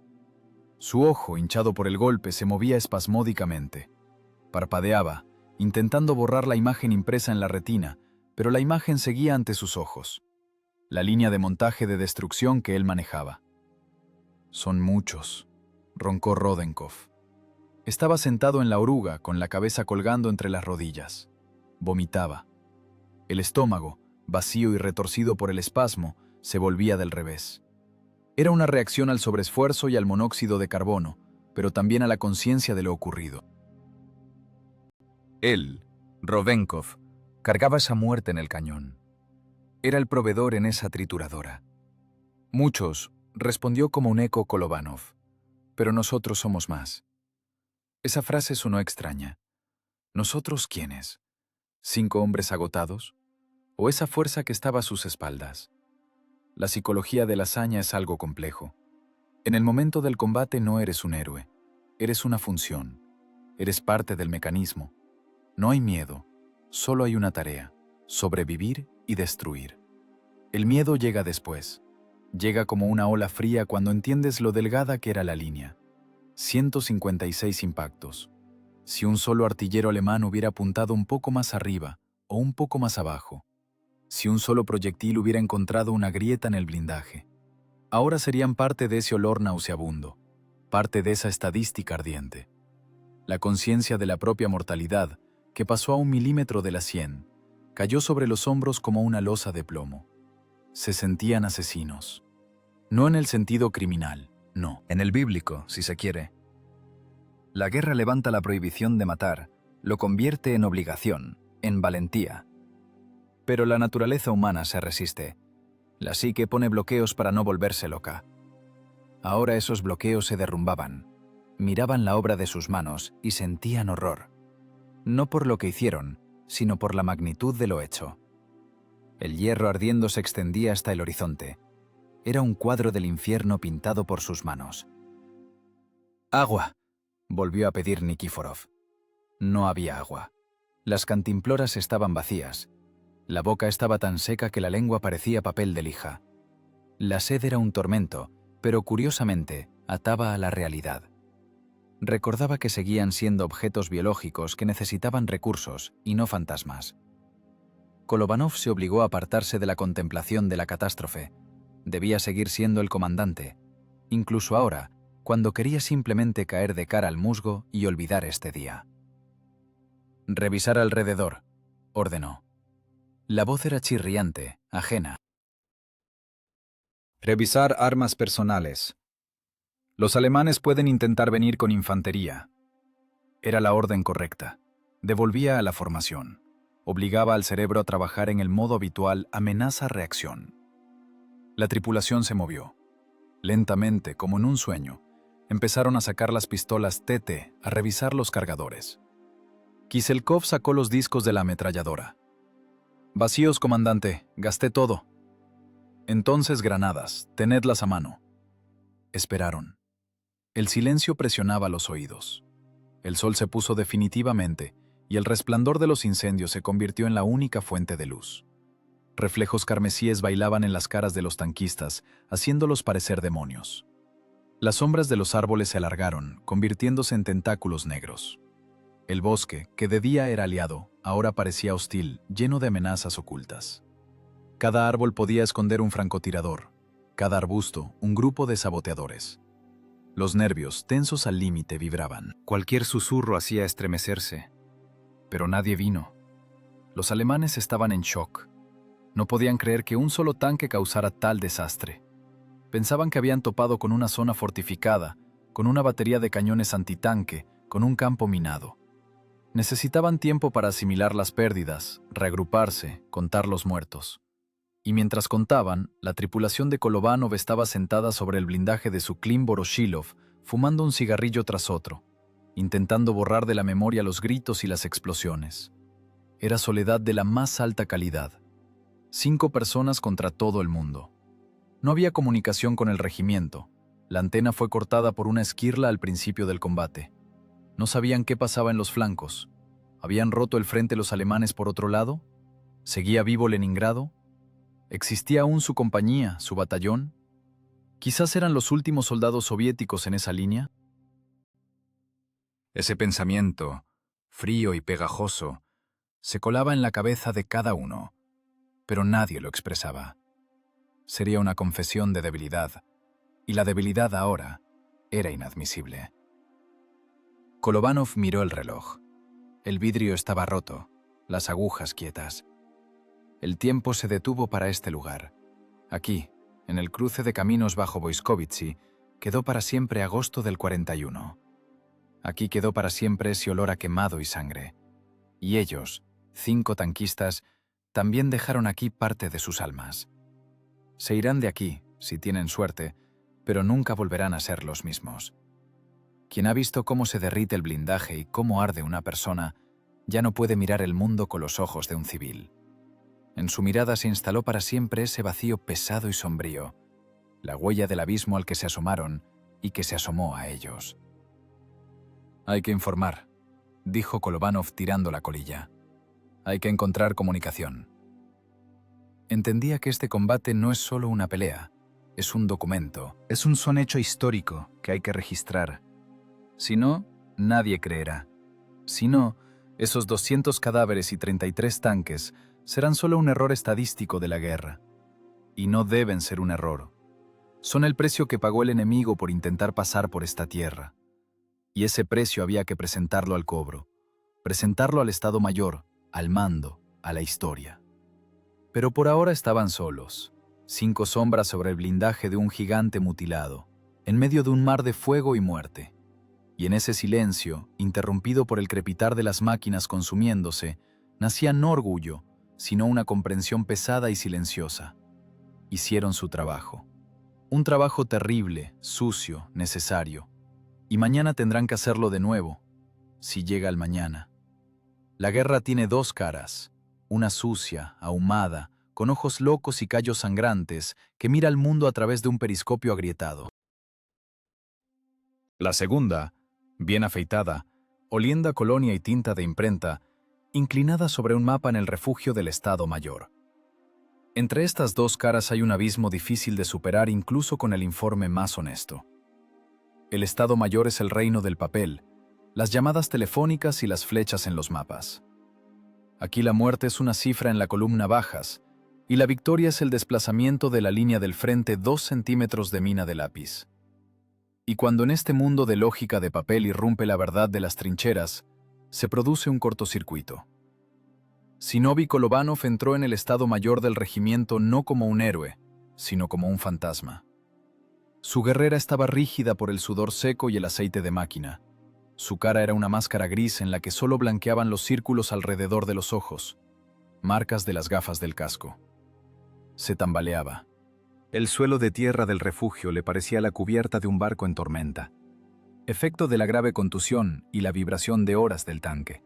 Su ojo, hinchado por el golpe, se movía espasmódicamente. Parpadeaba, intentando borrar la imagen impresa en la retina, pero la imagen seguía ante sus ojos. La línea de montaje de destrucción que él manejaba. «Son muchos», roncó Rodenkov. Estaba sentado en la oruga, con la cabeza colgando entre las rodillas. Vomitaba. El estómago, vacío y retorcido por el espasmo, se volvía del revés. Era una reacción al sobreesfuerzo y al monóxido de carbono, pero también a la conciencia de lo ocurrido. Él, Rodenkov, cargaba esa muerte en el cañón. Era el proveedor en esa trituradora. Muchos, respondió como un eco Kolovanov, pero nosotros somos más. Esa frase sonó extraña. ¿Nosotros quiénes? ¿5 hombres agotados? ¿O esa fuerza que estaba a sus espaldas? La psicología de la hazaña es algo complejo. En el momento del combate no eres un héroe. Eres una función. Eres parte del mecanismo. No hay miedo. Solo hay una tarea: sobrevivir y destruir. El miedo llega después. Llega como una ola fría cuando entiendes lo delgada que era la línea. 156 impactos. Si un solo artillero alemán hubiera apuntado un poco más arriba o un poco más abajo. Si un solo proyectil hubiera encontrado una grieta en el blindaje. Ahora serían parte de ese olor nauseabundo, parte de esa estadística ardiente. La conciencia de la propia mortalidad, que pasó a 1 milímetro de la 100, cayó sobre los hombros como una losa de plomo. Se sentían asesinos. No en el sentido criminal, no. En el bíblico, si se quiere. La guerra levanta la prohibición de matar, lo convierte en obligación, en valentía. Pero la naturaleza humana se resiste. La psique pone bloqueos para no volverse loca. Ahora esos bloqueos se derrumbaban. Miraban la obra de sus manos y sentían horror. No por lo que hicieron, sino por la magnitud de lo hecho. El hierro ardiendo se extendía hasta el horizonte. Era un cuadro del infierno pintado por sus manos. «Agua», volvió a pedir Nikíforov. No había agua. Las cantimploras estaban vacías. La boca estaba tan seca que la lengua parecía papel de lija. La sed era un tormento, pero curiosamente ataba a la realidad. Recordaba que seguían siendo objetos biológicos que necesitaban recursos y no fantasmas. Kolovanov se obligó a apartarse de la contemplación de la catástrofe. Debía seguir siendo el comandante, incluso ahora, cuando quería simplemente caer de cara al musgo y olvidar este día. «Revisar alrededor», ordenó. La voz era chirriante, ajena. «Revisar armas personales. Los alemanes pueden intentar venir con infantería». Era la orden correcta. Devolvía a la formación. Obligaba al cerebro a trabajar en el modo habitual amenaza-reacción. La tripulación se movió. Lentamente, como en un sueño, empezaron a sacar las pistolas TT, a revisar los cargadores. Kiselkov sacó los discos de la ametralladora. «Vacíos, comandante, gasté todo». «Entonces granadas, tenedlas a mano». Esperaron. El silencio presionaba los oídos. El sol se puso definitivamente y el resplandor de los incendios se convirtió en la única fuente de luz. Reflejos carmesíes bailaban en las caras de los tanquistas, haciéndolos parecer demonios. Las sombras de los árboles se alargaron, convirtiéndose en tentáculos negros. El bosque, que de día era aliado, ahora parecía hostil, lleno de amenazas ocultas. Cada árbol podía esconder un francotirador, cada arbusto un grupo de saboteadores. Los nervios, tensos al límite, vibraban. Cualquier susurro hacía estremecerse. Pero nadie vino. Los alemanes estaban en shock. No podían creer que un solo tanque causara tal desastre. Pensaban que habían topado con una zona fortificada, con una batería de cañones antitanque, con un campo minado. Necesitaban tiempo para asimilar las pérdidas, reagruparse, contar los muertos. Y mientras contaban, la tripulación de Kolovanov estaba sentada sobre el blindaje de su Klim Voroshilov, fumando un cigarrillo tras otro, intentando borrar de la memoria los gritos y las explosiones. Era soledad de la más alta calidad. 5 personas contra todo el mundo. No había comunicación con el regimiento. La antena fue cortada por una esquirla al principio del combate. No sabían qué pasaba en los flancos. ¿Habían roto el frente los alemanes por otro lado? ¿Seguía vivo Leningrado? ¿Existía aún su compañía, su batallón? ¿Quizás eran los últimos soldados soviéticos en esa línea? Ese pensamiento, frío y pegajoso, se colaba en la cabeza de cada uno, pero nadie lo expresaba. Sería una confesión de debilidad, y la debilidad ahora era inadmisible. Kolovanov miró el reloj. El vidrio estaba roto, las agujas quietas. El tiempo se detuvo para este lugar. Aquí, en el cruce de caminos bajo Voiskovitsy, quedó para siempre agosto del 41. Aquí quedó para siempre ese olor a quemado y sangre. Y ellos, 5 tanquistas, también dejaron aquí parte de sus almas. Se irán de aquí, si tienen suerte, pero nunca volverán a ser los mismos. Quien ha visto cómo se derrite el blindaje y cómo arde una persona, ya no puede mirar el mundo con los ojos de un civil. En su mirada se instaló para siempre ese vacío pesado y sombrío, la huella del abismo al que se asomaron y que se asomó a ellos. «Hay que informar», dijo Kolovanov tirando la colilla. «Hay que encontrar comunicación». Entendía que este combate no es solo una pelea, es un documento, es un hecho histórico que hay que registrar. Si no, nadie creerá. Si no, esos 200 cadáveres y 33 tanques serán solo un error estadístico de la guerra. Y no deben ser un error. Son el precio que pagó el enemigo por intentar pasar por esta tierra. Y ese precio había que presentarlo al cobro, presentarlo al Estado Mayor, al mando, a la historia. Pero por ahora estaban solos, 5 sombras sobre el blindaje de un gigante mutilado, en medio de un mar de fuego y muerte. Y en ese silencio, interrumpido por el crepitar de las máquinas consumiéndose, nacía no orgullo, sino una comprensión pesada y silenciosa. Hicieron su trabajo. Un trabajo terrible, sucio, necesario. Y mañana tendrán que hacerlo de nuevo, si llega el mañana. La guerra tiene 2 caras, una sucia, ahumada, con ojos locos y callos sangrantes, que mira al mundo a través de un periscopio agrietado. La segunda, bien afeitada, oliendo a colonia y tinta de imprenta, inclinada sobre un mapa en el refugio del Estado Mayor. Entre estas 2 caras hay un abismo difícil de superar incluso con el informe más honesto. El Estado Mayor es el reino del papel, las llamadas telefónicas y las flechas en los mapas. Aquí la muerte es una cifra en la columna bajas, y la victoria es el desplazamiento de la línea del frente 2 centímetros de mina de lápiz. Y cuando en este mundo de lógica de papel irrumpe la verdad de las trincheras, se produce un cortocircuito. Zinovy Kolovanov entró en el Estado Mayor del regimiento no como un héroe, sino como un fantasma. Su guerrera estaba rígida por el sudor seco y el aceite de máquina. Su cara era una máscara gris en la que solo blanqueaban los círculos alrededor de los ojos, marcas de las gafas del casco. Se tambaleaba. El suelo de tierra del refugio le parecía la cubierta de un barco en tormenta, efecto de la grave contusión y la vibración de horas del tanque.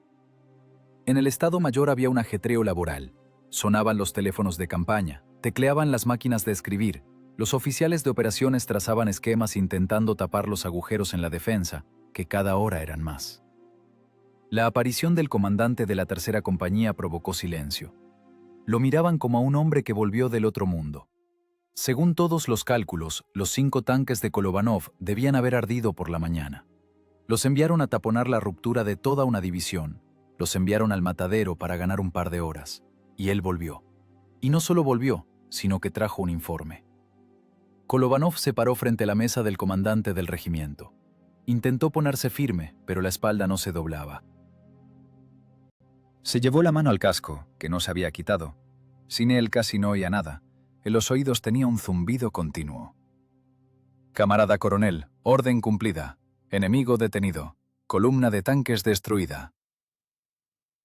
En el Estado Mayor había un ajetreo laboral. Sonaban los teléfonos de campaña, tecleaban las máquinas de escribir, los oficiales de operaciones trazaban esquemas intentando tapar los agujeros en la defensa, que cada hora eran más. La aparición del comandante de la tercera compañía provocó silencio. Lo miraban como a un hombre que volvió del otro mundo. Según todos los cálculos, los 5 tanques de Kolovanov debían haber ardido por la mañana. Los enviaron a taponar la ruptura de toda una división. Los enviaron al matadero para ganar un par de horas. Y él volvió. Y no solo volvió, sino que trajo un informe. Kolovanov se paró frente a la mesa del comandante del regimiento. Intentó ponerse firme, pero la espalda no se doblaba. Se llevó la mano al casco, que no se había quitado. Sin él casi no oía nada. En los oídos tenía un zumbido continuo. Camarada coronel, orden cumplida. Enemigo detenido. Columna de tanques destruida.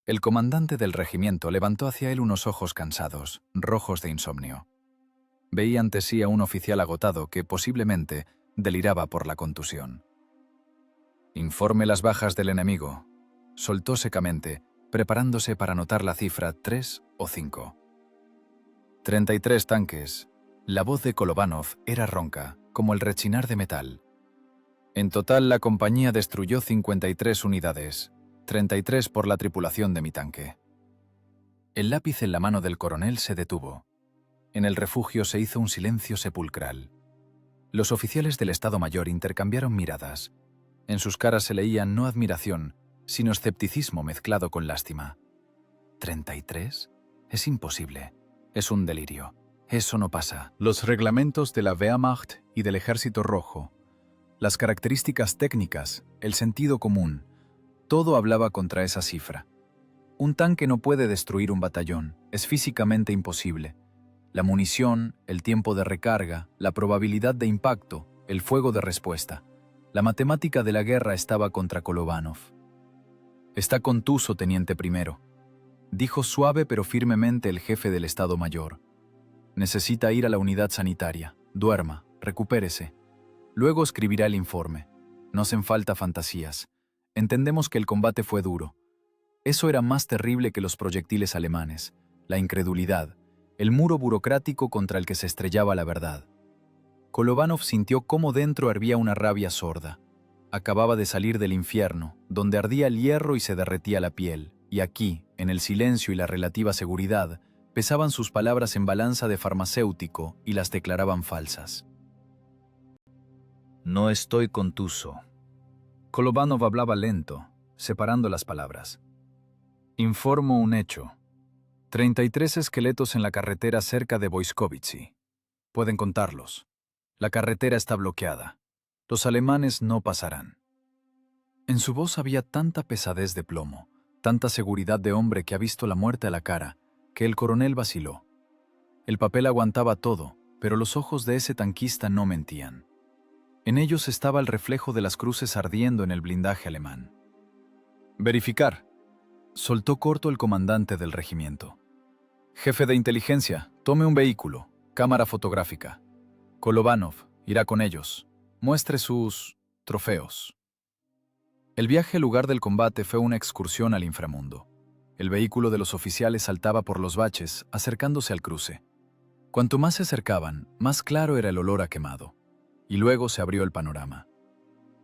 El comandante del regimiento levantó hacia él unos ojos cansados, rojos de insomnio. Veía ante sí a un oficial agotado que, posiblemente, deliraba por la contusión. Informe las bajas del enemigo. Soltó secamente, preparándose para anotar la cifra 3 o 5. 33 tanques. La voz de Kolovanov era ronca, como el rechinar de metal. En total, la compañía destruyó 53 unidades, 33 por la tripulación de mi tanque. El lápiz en la mano del coronel se detuvo. En el refugio se hizo un silencio sepulcral. Los oficiales del Estado Mayor intercambiaron miradas. En sus caras se leía no admiración, sino escepticismo mezclado con lástima. ¿33? Es imposible. Es un delirio. Eso no pasa. Los reglamentos de la Wehrmacht y del Ejército Rojo, las características técnicas, el sentido común, todo hablaba contra esa cifra. Un tanque no puede destruir un batallón, es físicamente imposible. La munición, el tiempo de recarga, la probabilidad de impacto, el fuego de respuesta. La matemática de la guerra estaba contra Kolovanov. Está contuso, teniente primero, dijo suave pero firmemente el jefe del Estado Mayor. Necesita ir a la unidad sanitaria. Duerma, recupérese. Luego escribirá el informe. No hacen falta fantasías. Entendemos que el combate fue duro. Eso era más terrible que los proyectiles alemanes, la incredulidad, el muro burocrático contra el que se estrellaba la verdad. Kolovanov sintió cómo dentro hervía una rabia sorda. Acababa de salir del infierno, donde ardía el hierro y se derretía la piel, y aquí, en el silencio y la relativa seguridad, pesaban sus palabras en balanza de farmacéutico y las declaraban falsas. No estoy contuso. Kolovanov hablaba lento, separando las palabras. Informo un hecho. 33 esqueletos en la carretera cerca de Voiskovitsy. Pueden contarlos. La carretera está bloqueada. Los alemanes no pasarán. En su voz había tanta pesadez de plomo, tanta seguridad de hombre que ha visto la muerte a la cara, que el coronel vaciló. El papel aguantaba todo, pero los ojos de ese tanquista no mentían. En ellos estaba el reflejo de las cruces ardiendo en el blindaje alemán. Verificar. Soltó corto el comandante del regimiento. Jefe de inteligencia, tome un vehículo, cámara fotográfica. Kolovanov irá con ellos. Muestre sus trofeos. El viaje al lugar del combate fue una excursión al inframundo. El vehículo de los oficiales saltaba por los baches, acercándose al cruce. Cuanto más se acercaban, más claro era el olor a quemado. Y luego se abrió el panorama.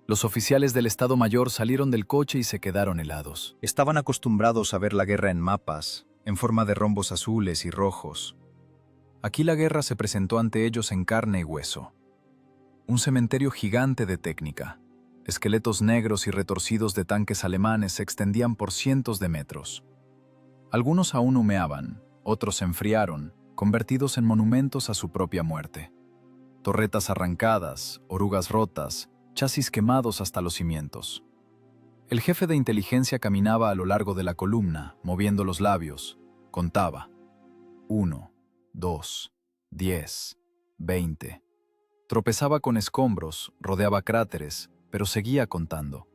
Los oficiales del Estado Mayor salieron del coche y se quedaron helados. Estaban acostumbrados a ver la guerra en mapas, en forma de rombos azules y rojos. Aquí la guerra se presentó ante ellos en carne y hueso. Un cementerio gigante de técnica. Esqueletos negros y retorcidos de tanques alemanes se extendían por cientos de metros. Algunos aún humeaban, otros se enfriaron, convertidos en monumentos a su propia muerte. Torretas arrancadas, orugas rotas, chasis quemados hasta los cimientos. El jefe de inteligencia caminaba a lo largo de la columna, moviendo los labios. Contaba. 1, 2, 10, 20. Tropezaba con escombros, rodeaba cráteres, pero seguía contando.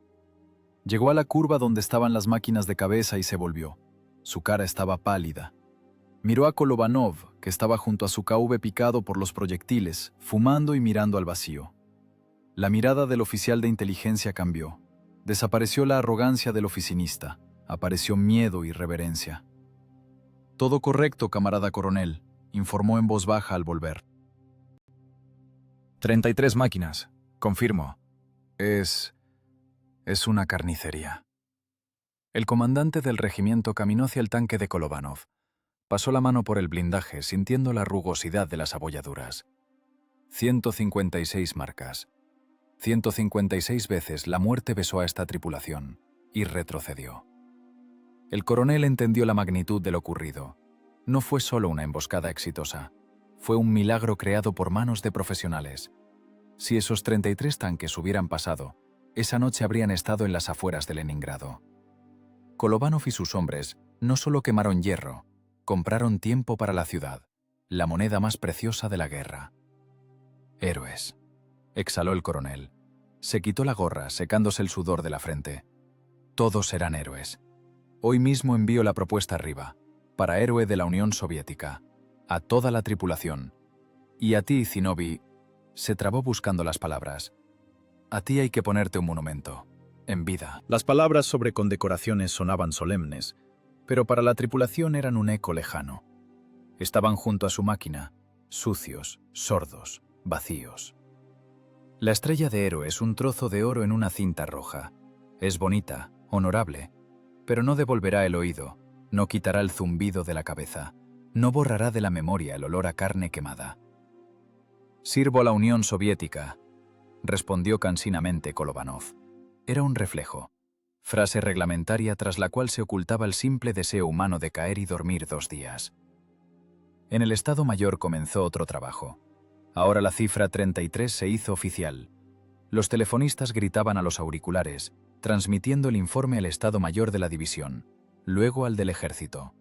Llegó a la curva donde estaban las máquinas de cabeza y se volvió. Su cara estaba pálida. Miró a Kolovanov, que estaba junto a su KV picado por los proyectiles, fumando y mirando al vacío. La mirada del oficial de inteligencia cambió. Desapareció la arrogancia del oficinista. apareció miedo y reverencia. «Todo correcto, camarada coronel», informó en voz baja al volver. 33 máquinas, confirmo. Es una carnicería. El comandante del regimiento caminó hacia el tanque de Kolovanov. Pasó la mano por el blindaje, sintiendo la rugosidad de las abolladuras. 156 marcas. 156 veces la muerte besó a esta tripulación y retrocedió. El coronel entendió la magnitud de lo ocurrido. No fue solo una emboscada exitosa, fue un milagro creado por manos de profesionales. Si esos 33 tanques hubieran pasado, esa noche habrían estado en las afueras de Leningrado. Kolovanov y sus hombres no solo quemaron hierro, compraron tiempo para la ciudad, la moneda más preciosa de la guerra. Héroes, exhaló el coronel. Se quitó la gorra, secándose el sudor de la frente. Todos serán héroes. Hoy mismo envío la propuesta arriba, para héroe de la Unión Soviética, a toda la tripulación. Y a ti, Zinovy, se trabó buscando las palabras. A ti hay que ponerte un monumento, en vida. Las palabras sobre condecoraciones sonaban solemnes, pero para la tripulación eran un eco lejano. Estaban junto a su máquina, sucios, sordos, vacíos. La estrella de héroe es un trozo de oro en una cinta roja. Es bonita, honorable, pero no devolverá el oído, no quitará el zumbido de la cabeza, no borrará de la memoria el olor a carne quemada. «Sirvo a la Unión Soviética», respondió cansinamente Kolovanov. Era un reflejo, frase reglamentaria tras la cual se ocultaba el simple deseo humano de caer y dormir 2 días. En el Estado Mayor comenzó otro trabajo. Ahora la cifra 33 se hizo oficial. Los telefonistas gritaban a los auriculares, transmitiendo el informe al Estado Mayor de la división, luego al del ejército.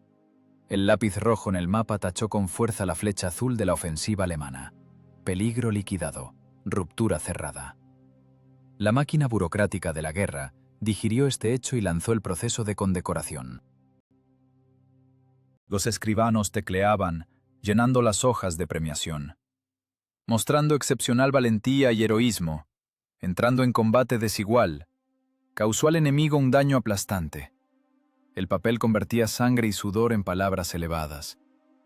El lápiz rojo en el mapa tachó con fuerza la flecha azul de la ofensiva alemana. Peligro liquidado, ruptura cerrada. La máquina burocrática de la guerra digirió este hecho y lanzó el proceso de condecoración. Los escribanos tecleaban, llenando las hojas de premiación, mostrando excepcional valentía y heroísmo, entrando en combate desigual, causó al enemigo un daño aplastante. El papel convertía sangre y sudor en palabras elevadas.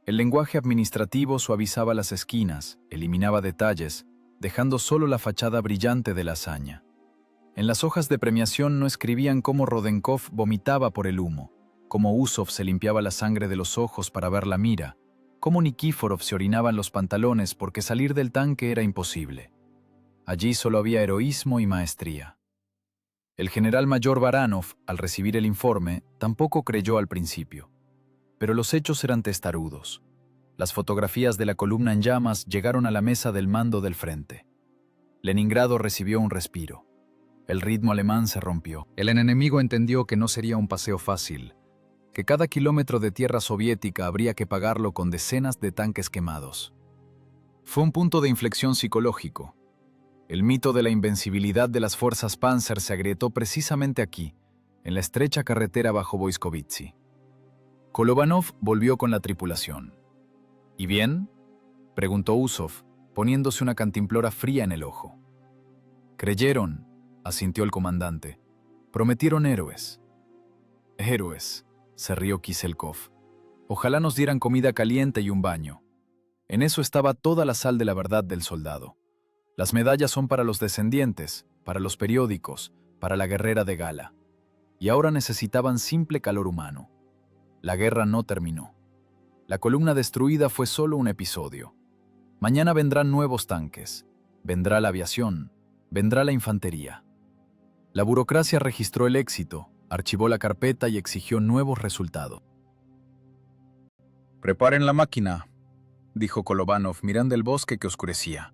El lenguaje administrativo suavizaba las esquinas, eliminaba detalles, dejando solo la fachada brillante de la hazaña. En las hojas de premiación no escribían cómo Rodenkov vomitaba por el humo, cómo Usov se limpiaba la sangre de los ojos para ver la mira, cómo Nikiforov se orinaba en los pantalones porque salir del tanque era imposible. Allí solo había heroísmo y maestría. El general mayor Baranov, al recibir el informe, tampoco creyó al principio. Pero los hechos eran testarudos. Las fotografías de la columna en llamas llegaron a la mesa del mando del frente. Leningrado recibió un respiro. El ritmo alemán se rompió. El enemigo entendió que no sería un paseo fácil, que cada kilómetro de tierra soviética habría que pagarlo con decenas de tanques quemados. Fue un punto de inflexión psicológico. El mito de la invencibilidad de las fuerzas Panzer se agrietó precisamente aquí, en la estrecha carretera bajo Boiskovitzy. Kolovanov volvió con la tripulación. ¿Y bien?, preguntó Usov, poniéndose una cantimplora fría en el ojo. «Creyeron», asintió el comandante. «Prometieron héroes». «Héroes», se rió Kiselkov. «Ojalá nos dieran comida caliente y un baño». En eso estaba toda la sal de la verdad del soldado. Las medallas son para los descendientes, para los periódicos, para la guerrera de gala. Y ahora necesitaban simple calor humano. La guerra no terminó. La columna destruida fue solo un episodio. Mañana vendrán nuevos tanques, vendrá la aviación, vendrá la infantería. La burocracia registró el éxito, archivó la carpeta y exigió nuevos resultados. «Preparen la máquina», dijo Kolovanov mirando el bosque que oscurecía.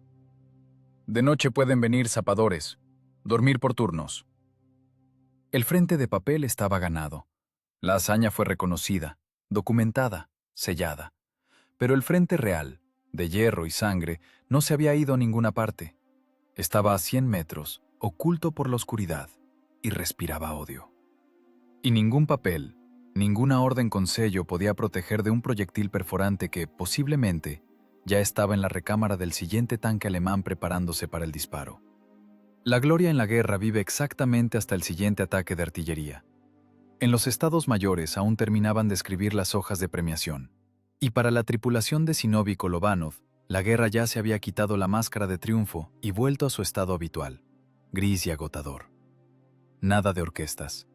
«De noche pueden venir zapadores, dormir por turnos». El frente de papel estaba ganado. La hazaña fue reconocida, documentada, sellada. Pero el frente real, de hierro y sangre, no se había ido a ninguna parte. Estaba a 100 metros, oculto por la oscuridad, y respiraba odio. Y ningún papel, ninguna orden con sello podía proteger de un proyectil perforante que, posiblemente, ya estaba en la recámara del siguiente tanque alemán preparándose para el disparo. La gloria en la guerra vive exactamente hasta el siguiente ataque de artillería. En los estados mayores aún terminaban de escribir las hojas de premiación. Y para la tripulación de Zinovy Kolovanov, la guerra ya se había quitado la máscara de triunfo y vuelto a su estado habitual, gris y agotador. Nada de orquestas.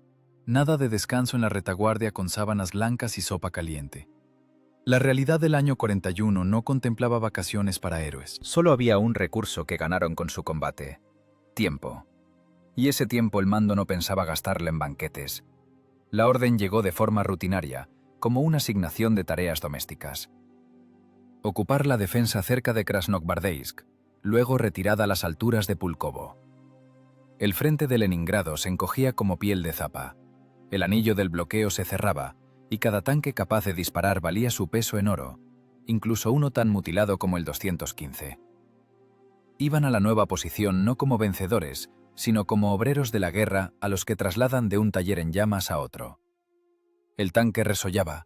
Nada de descanso en la retaguardia con sábanas blancas y sopa caliente. La realidad del año 41 no contemplaba vacaciones para héroes. Solo había un recurso que ganaron con su combate: tiempo. Y ese tiempo el mando no pensaba gastarlo en banquetes. La orden llegó de forma rutinaria, como una asignación de tareas domésticas. Ocupar la defensa cerca de Krasnogvardeysk, luego retirada a las alturas de Pulkovo. El frente de Leningrado se encogía como piel de zapa. El anillo del bloqueo se cerraba, y cada tanque capaz de disparar valía su peso en oro, incluso uno tan mutilado como el 215. Iban a la nueva posición no como vencedores, sino como obreros de la guerra a los que trasladan de un taller en llamas a otro. El tanque resollaba.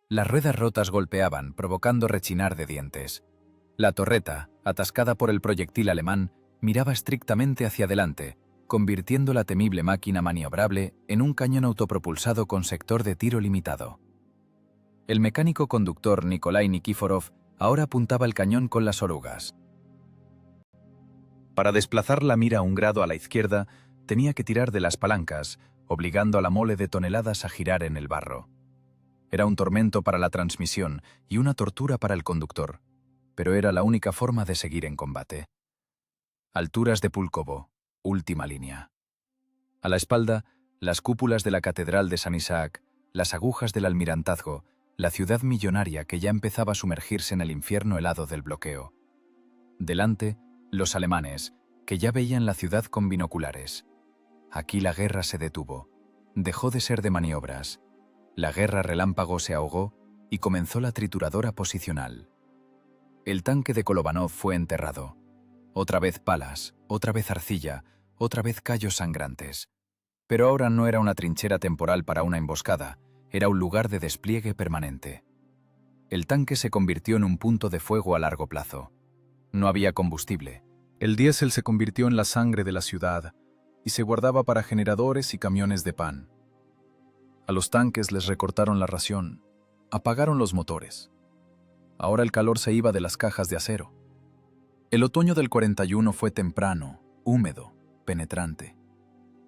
Las ruedas rotas golpeaban, provocando rechinar de dientes. La torreta, atascada por el proyectil alemán, miraba estrictamente hacia adelante, convirtiendo la temible máquina maniobrable en un cañón autopropulsado con sector de tiro limitado. El mecánico conductor Nikolai Nikiforov ahora apuntaba el cañón con las orugas. Para desplazar la mira un grado a la izquierda, tenía que tirar de las palancas, obligando a la mole de toneladas a girar en el barro. Era un tormento para la transmisión y una tortura para el conductor, pero era la única forma de seguir en combate. Alturas de Pulkovo, última línea. A la espalda, las cúpulas de la Catedral de San Isaac, las agujas del Almirantazgo, la ciudad millonaria que ya empezaba a sumergirse en el infierno helado del bloqueo. Delante, los alemanes, que ya veían la ciudad con binoculares. Aquí la guerra se detuvo. Dejó de ser de maniobras. La guerra relámpago se ahogó y comenzó la trituradora posicional. El tanque de Kolovanov fue enterrado. Otra vez palas, otra vez arcilla, otra vez callos sangrantes. Pero ahora no era una trinchera temporal para una emboscada, era un lugar de despliegue permanente. El tanque se convirtió en un punto de fuego a largo plazo. No había combustible. El diésel se convirtió en la sangre de la ciudad y se guardaba para generadores y camiones de pan. A los tanques les recortaron la ración, apagaron los motores. Ahora el calor se iba de las cajas de acero. El otoño del 41 fue temprano, húmedo, penetrante.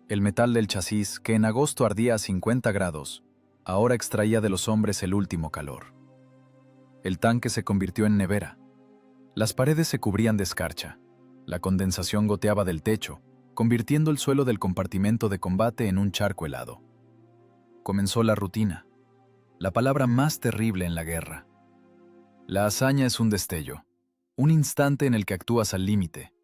El metal del chasis, que en agosto ardía a 50 grados, ahora extraía de los hombres el último calor. El tanque se convirtió en nevera. Las paredes se cubrían de escarcha. La condensación goteaba del techo, convirtiendo el suelo del compartimento de combate en un charco helado. Comenzó la rutina, la palabra más terrible en la guerra. La hazaña es un destello, un instante en el que actúas al límite.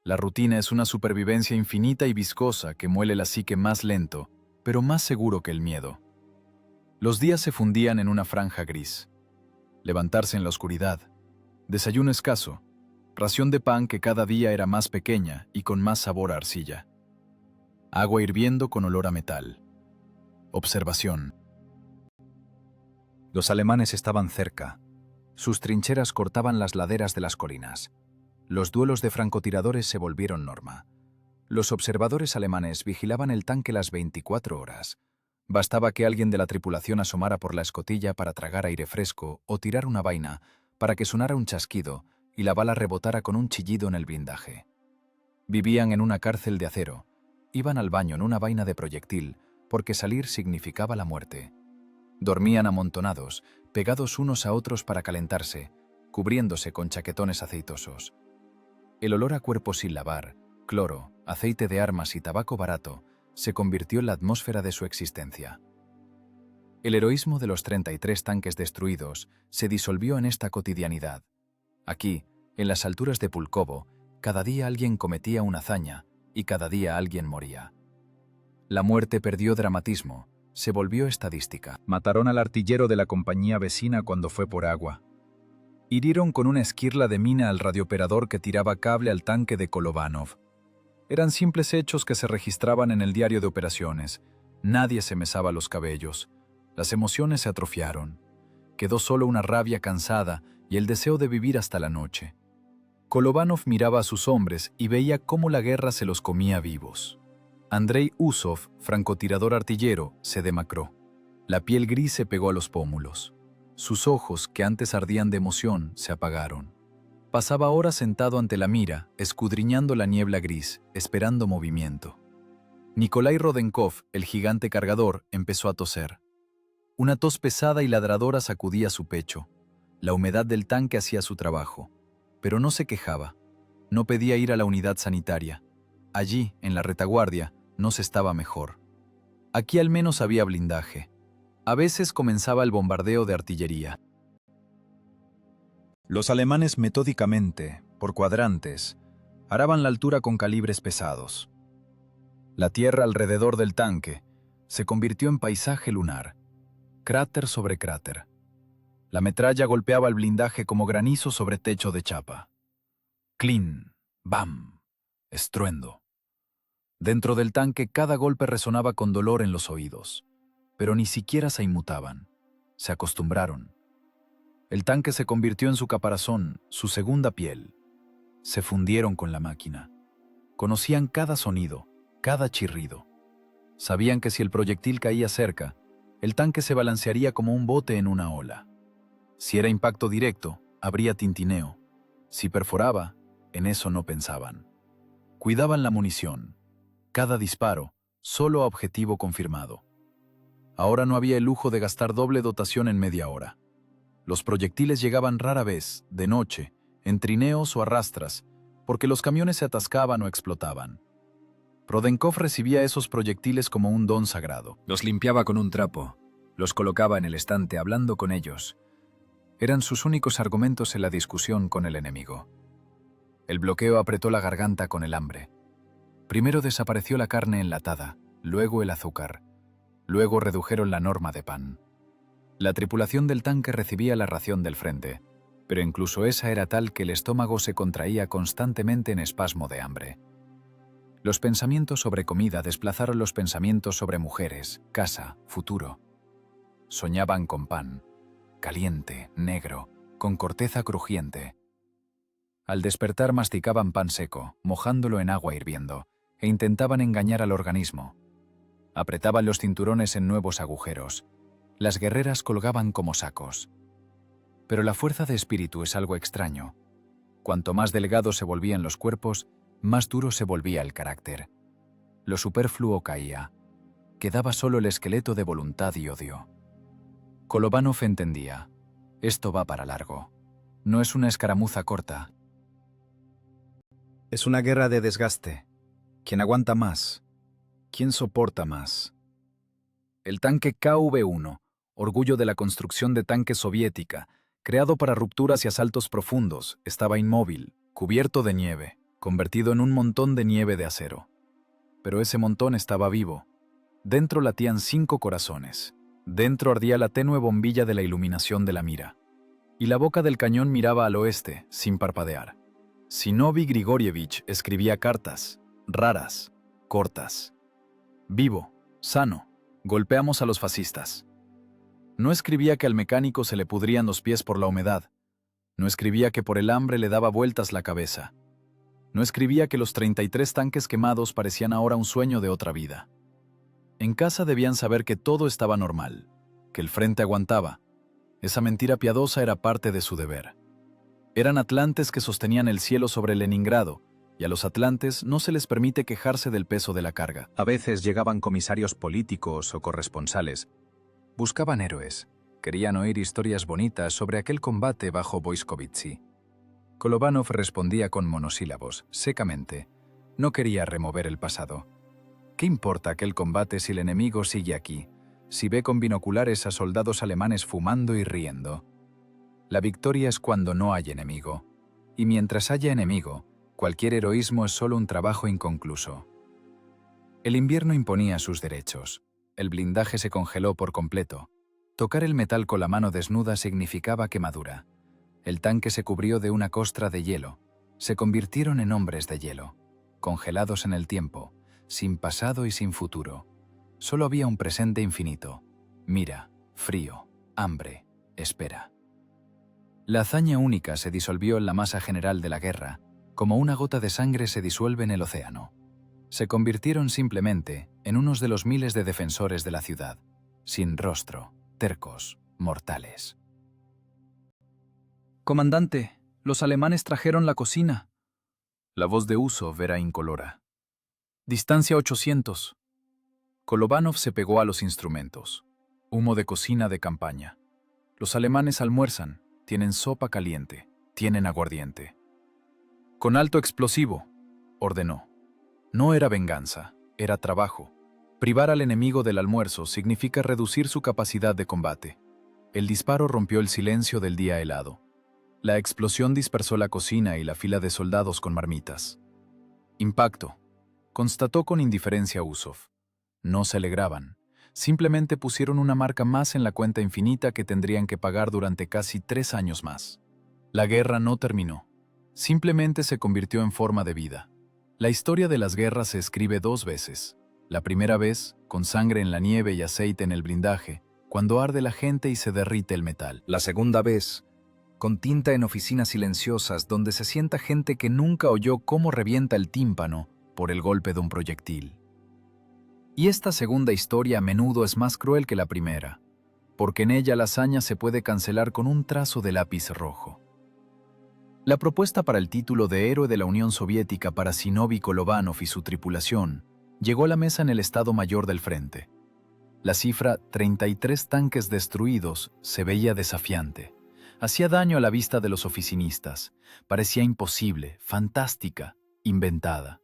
La rutina es una supervivencia infinita y viscosa que muele la psique más lento, pero más seguro que el miedo. Los días se fundían en una franja gris. Levantarse en la oscuridad, desayuno escaso, ración de pan que cada día era más pequeña y con más sabor a arcilla. Agua hirviendo con olor a metal. Observación. Los alemanes estaban cerca. Sus trincheras cortaban las laderas de las colinas. Los duelos de francotiradores se volvieron norma. Los observadores alemanes vigilaban el tanque las 24 horas. Bastaba que alguien de la tripulación asomara por la escotilla para tragar aire fresco o tirar una vaina para que sonara un chasquido y la bala rebotara con un chillido en el blindaje. Vivían en una cárcel de acero. Iban al baño en una vaina de proyectil porque salir significaba la muerte. Dormían amontonados, pegados unos a otros para calentarse, cubriéndose con chaquetones aceitosos. El olor a cuerpos sin lavar, cloro, aceite de armas y tabaco barato se convirtió en la atmósfera de su existencia. El heroísmo de los 33 tanques destruidos se disolvió en esta cotidianidad. Aquí, en las alturas de Pulkovo, cada día alguien cometía una hazaña y cada día alguien moría. La muerte perdió dramatismo, se volvió estadística. Mataron al artillero de la compañía vecina cuando fue por agua. Hirieron con una esquirla de mina al radiooperador que tiraba cable al tanque de Kolovanov. Eran simples hechos que se registraban en el diario de operaciones. Nadie se mesaba los cabellos. Las emociones se atrofiaron. Quedó solo una rabia cansada y el deseo de vivir hasta la noche. Kolovanov miraba a sus hombres y veía cómo la guerra se los comía vivos. Andrei Usov, francotirador artillero, se demacró. La piel gris se pegó a los pómulos. Sus ojos, que antes ardían de emoción, se apagaron. Pasaba horas sentado ante la mira, escudriñando la niebla gris, esperando movimiento. Nikolai Rodenkov, el gigante cargador, empezó a toser. Una tos pesada y ladradora sacudía su pecho. La humedad del tanque hacía su trabajo. Pero no se quejaba. No pedía ir a la unidad sanitaria. Allí, en la retaguardia, no se estaba mejor. Aquí al menos había blindaje. A veces comenzaba el bombardeo de artillería. Los alemanes metódicamente, por cuadrantes, araban la altura con calibres pesados. La tierra alrededor del tanque se convirtió en paisaje lunar, cráter sobre cráter. La metralla golpeaba el blindaje como granizo sobre techo de chapa. Clin, bam, estruendo. Dentro del tanque cada golpe resonaba con dolor en los oídos, pero ni siquiera se inmutaban. Se acostumbraron. El tanque se convirtió en su caparazón, su segunda piel. Se fundieron con la máquina. Conocían cada sonido, cada chirrido. Sabían que si el proyectil caía cerca, el tanque se balancearía como un bote en una ola. Si era impacto directo, habría tintineo. Si perforaba, en eso no pensaban. Cuidaban la munición. Cada disparo, solo a objetivo confirmado. Ahora no había el lujo de gastar doble dotación en media hora. Los proyectiles llegaban rara vez, de noche, en trineos o arrastras, porque los camiones se atascaban o explotaban. Rodenkov recibía esos proyectiles como un don sagrado. Los limpiaba con un trapo, los colocaba en el estante hablando con ellos. Eran sus únicos argumentos en la discusión con el enemigo. El bloqueo apretó la garganta con el hambre. Primero desapareció la carne enlatada, luego el azúcar. Luego redujeron la norma de pan. La tripulación del tanque recibía la ración del frente, pero incluso esa era tal que el estómago se contraía constantemente en espasmo de hambre. Los pensamientos sobre comida desplazaron los pensamientos sobre mujeres, casa, futuro. Soñaban con pan, caliente, negro, con corteza crujiente. Al despertar masticaban pan seco, mojándolo en agua hirviendo, e intentaban engañar al organismo. Apretaban los cinturones en nuevos agujeros. Las guerreras colgaban como sacos. Pero la fuerza de espíritu es algo extraño. Cuanto más delgados se volvían los cuerpos, más duro se volvía el carácter. Lo superfluo caía. Quedaba solo el esqueleto de voluntad y odio. Kolovanov entendía. Esto va para largo. No es una escaramuza corta. Es una guerra de desgaste. ¿Quién aguanta más? ¿Quién soporta más? El tanque KV-1, orgullo de la construcción de tanques soviética, creado para rupturas y asaltos profundos, estaba inmóvil, cubierto de nieve, convertido en un montón de nieve de acero. Pero ese montón estaba vivo. Dentro latían 5 corazones. Dentro ardía la tenue bombilla de la iluminación de la mira. Y la boca del cañón miraba al oeste, sin parpadear. Zinovy Grigorievich escribía cartas, raras, cortas. Vivo, sano, golpeamos a los fascistas. No escribía que al mecánico se le pudrían los pies por la humedad. No escribía que por el hambre le daba vueltas la cabeza. No escribía que los 33 tanques quemados parecían ahora un sueño de otra vida. En casa debían saber que todo estaba normal, que el frente aguantaba. Esa mentira piadosa era parte de su deber. Eran atlantes que sostenían el cielo sobre Leningrado, y a los atlantes no se les permite quejarse del peso de la carga. A veces llegaban comisarios políticos o corresponsales. Buscaban héroes. Querían oír historias bonitas sobre aquel combate bajo Boiskovitzy. Kolovanov respondía con monosílabos, secamente. No quería remover el pasado. ¿Qué importa aquel combate si el enemigo sigue aquí? Si ve con binoculares a soldados alemanes fumando y riendo. La victoria es cuando no hay enemigo. Y mientras haya enemigo, cualquier heroísmo es solo un trabajo inconcluso. El invierno imponía sus derechos. El blindaje se congeló por completo. Tocar el metal con la mano desnuda significaba quemadura. El tanque se cubrió de una costra de hielo. Se convirtieron en hombres de hielo, congelados en el tiempo, sin pasado y sin futuro. Solo había un presente infinito. Mira, frío, hambre, espera. La hazaña única se disolvió en la masa general de la guerra, como una gota de sangre se disuelve en el océano. Se convirtieron simplemente en unos de los miles de defensores de la ciudad, sin rostro, tercos, mortales. Comandante, los alemanes trajeron la cocina. La voz de Usov era incolora. Distancia 800. Kolovanov se pegó a los instrumentos. Humo de cocina de campaña. Los alemanes almuerzan, tienen sopa caliente, tienen aguardiente. Con alto explosivo, ordenó. No era venganza, era trabajo. Privar al enemigo del almuerzo significa reducir su capacidad de combate. El disparo rompió el silencio del día helado. La explosión dispersó la cocina y la fila de soldados con marmitas. Impacto, constató con indiferencia Usov. No se alegraban. Simplemente pusieron una marca más en la cuenta infinita que tendrían que pagar durante casi 3 años más. La guerra no terminó. Simplemente se convirtió en forma de vida. La historia de las guerras se escribe 2 veces. La primera vez, con sangre en la nieve y aceite en el blindaje, cuando arde la gente y se derrite el metal. La segunda vez, con tinta en oficinas silenciosas donde se sienta gente que nunca oyó cómo revienta el tímpano por el golpe de un proyectil. Y esta segunda historia a menudo es más cruel que la primera, porque en ella la hazaña se puede cancelar con un trazo de lápiz rojo. La propuesta para el título de Héroe de la Unión Soviética para Zinovy Kolovanov y su tripulación llegó a la mesa en el Estado Mayor del Frente. La cifra 33 tanques destruidos se veía desafiante. Hacía daño a la vista de los oficinistas. Parecía imposible, fantástica, inventada.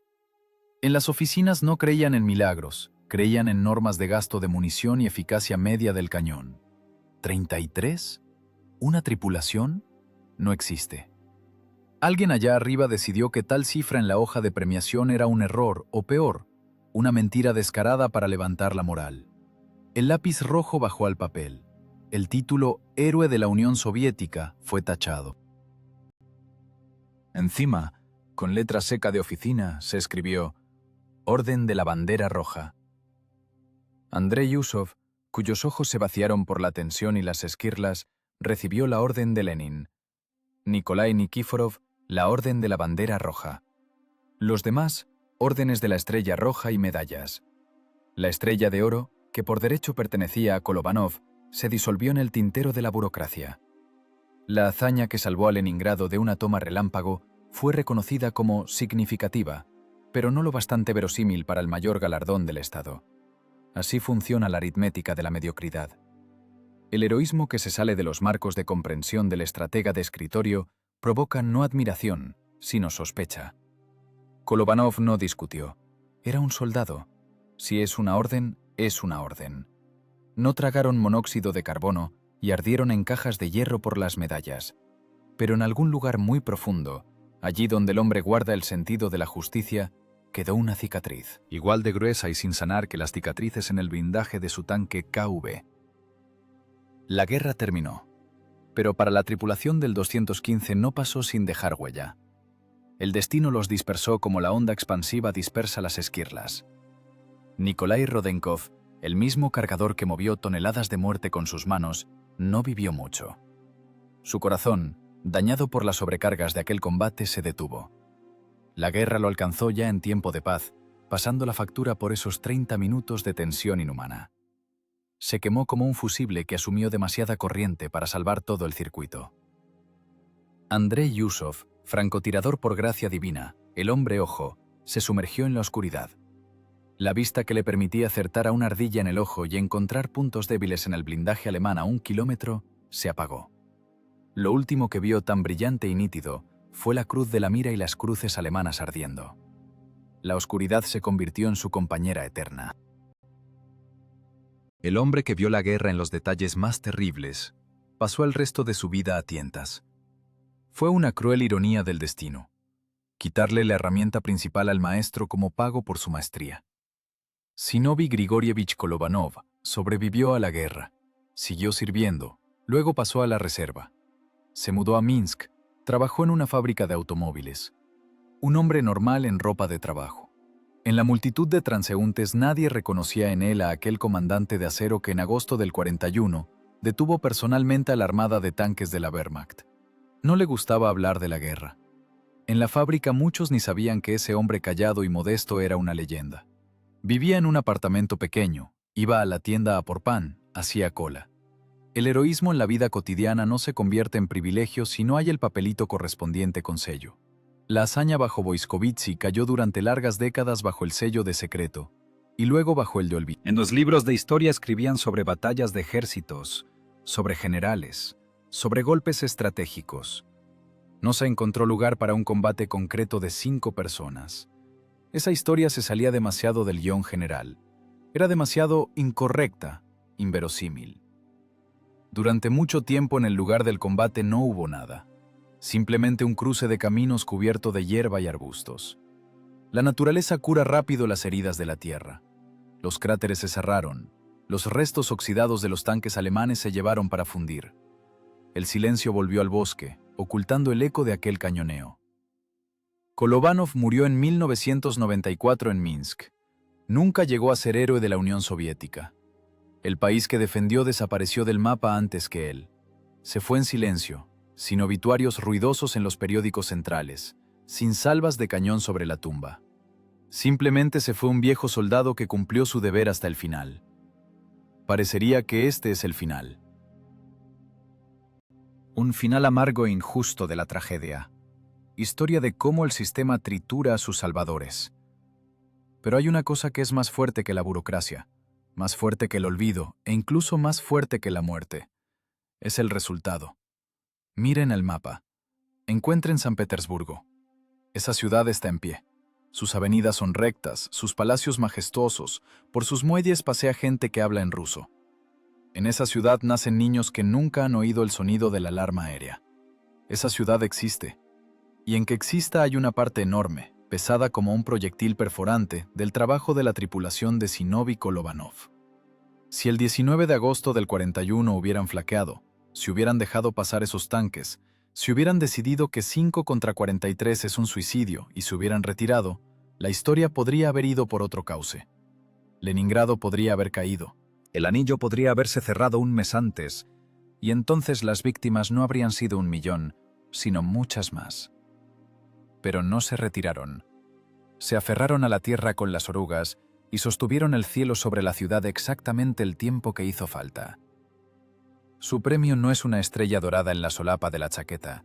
En las oficinas no creían en milagros, creían en normas de gasto de munición y eficacia media del cañón. ¿33? ¿Una tripulación? No existe. Alguien allá arriba decidió que tal cifra en la hoja de premiación era un error, o peor, una mentira descarada para levantar la moral. El lápiz rojo bajó al papel. El título Héroe de la Unión Soviética fue tachado. Encima, con letra seca de oficina, se escribió Orden de la Bandera Roja. Andrei Usov, cuyos ojos se vaciaron por la tensión y las esquirlas, recibió la Orden de Lenin. Nikolai Nikiforov, la Orden de la Bandera Roja. Los demás, órdenes de la Estrella Roja y medallas. La Estrella de Oro, que por derecho pertenecía a Kolovanov, se disolvió en el tintero de la burocracia. La hazaña que salvó a Leningrado de una toma relámpago fue reconocida como significativa, pero no lo bastante verosímil para el mayor galardón del Estado. Así funciona la aritmética de la mediocridad. El heroísmo que se sale de los marcos de comprensión del estratega de escritorio provoca no admiración, sino sospecha. Kolovanov no discutió. Era un soldado. Si es una orden, es una orden. No tragaron monóxido de carbono y ardieron en cajas de hierro por las medallas. Pero en algún lugar muy profundo, allí donde el hombre guarda el sentido de la justicia, quedó una cicatriz, igual de gruesa y sin sanar que las cicatrices en el blindaje de su tanque KV. La guerra terminó, pero para la tripulación del 215 no pasó sin dejar huella. El destino los dispersó como la onda expansiva dispersa las esquirlas. Nikolai Rodenkov, el mismo cargador que movió toneladas de muerte con sus manos, no vivió mucho. Su corazón, dañado por las sobrecargas de aquel combate, se detuvo. La guerra lo alcanzó ya en tiempo de paz, pasando la factura por esos 30 minutos de tensión inhumana. Se quemó como un fusible que asumió demasiada corriente para salvar todo el circuito. Andrei Usov, francotirador por gracia divina, el hombre ojo, se sumergió en la oscuridad. La vista que le permitía acertar a una ardilla en el ojo y encontrar puntos débiles en el blindaje alemán a 1 kilómetro, se apagó. Lo último que vio tan brillante y nítido fue la cruz de la mira y las cruces alemanas ardiendo. La oscuridad se convirtió en su compañera eterna. El hombre que vio la guerra en los detalles más terribles pasó el resto de su vida a tientas. Fue una cruel ironía del destino, quitarle la herramienta principal al maestro como pago por su maestría. Zinovy Grigorievich Kolovanov sobrevivió a la guerra, siguió sirviendo, luego pasó a la reserva. Se mudó a Minsk, trabajó en una fábrica de automóviles. Un hombre normal en ropa de trabajo. En la multitud de transeúntes nadie reconocía en él a aquel comandante de acero que en agosto del 41 detuvo personalmente a la armada de tanques de la Wehrmacht. No le gustaba hablar de la guerra. En la fábrica muchos ni sabían que ese hombre callado y modesto era una leyenda. Vivía en un apartamento pequeño, iba a la tienda a por pan, hacía cola. El heroísmo en la vida cotidiana no se convierte en privilegio si no hay el papelito correspondiente con sello. La hazaña bajo Boiskovitzy cayó durante largas décadas bajo el sello de secreto, y luego bajo el de olvido. En los libros de historia escribían sobre batallas de ejércitos, sobre generales, sobre golpes estratégicos. No se encontró lugar para un combate concreto de 5 personas. Esa historia se salía demasiado del guión general. Era demasiado incorrecta, inverosímil. Durante mucho tiempo en el lugar del combate no hubo nada. Simplemente un cruce de caminos cubierto de hierba y arbustos. La naturaleza cura rápido las heridas de la tierra. Los cráteres se cerraron. Los restos oxidados de los tanques alemanes se llevaron para fundir. El silencio volvió al bosque, ocultando el eco de aquel cañoneo. Kolobánov murió en 1994 en Minsk. Nunca llegó a ser héroe de la Unión Soviética. El país que defendió desapareció del mapa antes que él. Se fue en silencio, sin obituarios ruidosos en los periódicos centrales, sin salvas de cañón sobre la tumba. Simplemente se fue un viejo soldado que cumplió su deber hasta el final. Parecería que este es el final. Un final amargo e injusto de la tragedia. Historia de cómo el sistema tritura a sus salvadores. Pero hay una cosa que es más fuerte que la burocracia, más fuerte que el olvido e incluso más fuerte que la muerte. Es el resultado. Miren el mapa. Encuentren San Petersburgo. Esa ciudad está en pie. Sus avenidas son rectas, sus palacios majestuosos, por sus muelles pasea gente que habla en ruso. En esa ciudad nacen niños que nunca han oído el sonido de la alarma aérea. Esa ciudad existe. Y en que exista hay una parte enorme, pesada como un proyectil perforante, del trabajo de la tripulación de Zinovy Kolobánov. Si el 19 de agosto del 41 hubieran flaqueado, si hubieran dejado pasar esos tanques, si hubieran decidido que 5 contra 43 es un suicidio y se hubieran retirado, la historia podría haber ido por otro cauce. Leningrado podría haber caído. El anillo podría haberse cerrado un mes antes, y entonces las víctimas no habrían sido 1 millón, sino muchas más. Pero no se retiraron. Se aferraron a la tierra con las orugas y sostuvieron el cielo sobre la ciudad exactamente el tiempo que hizo falta. Su premio no es una estrella dorada en la solapa de la chaqueta.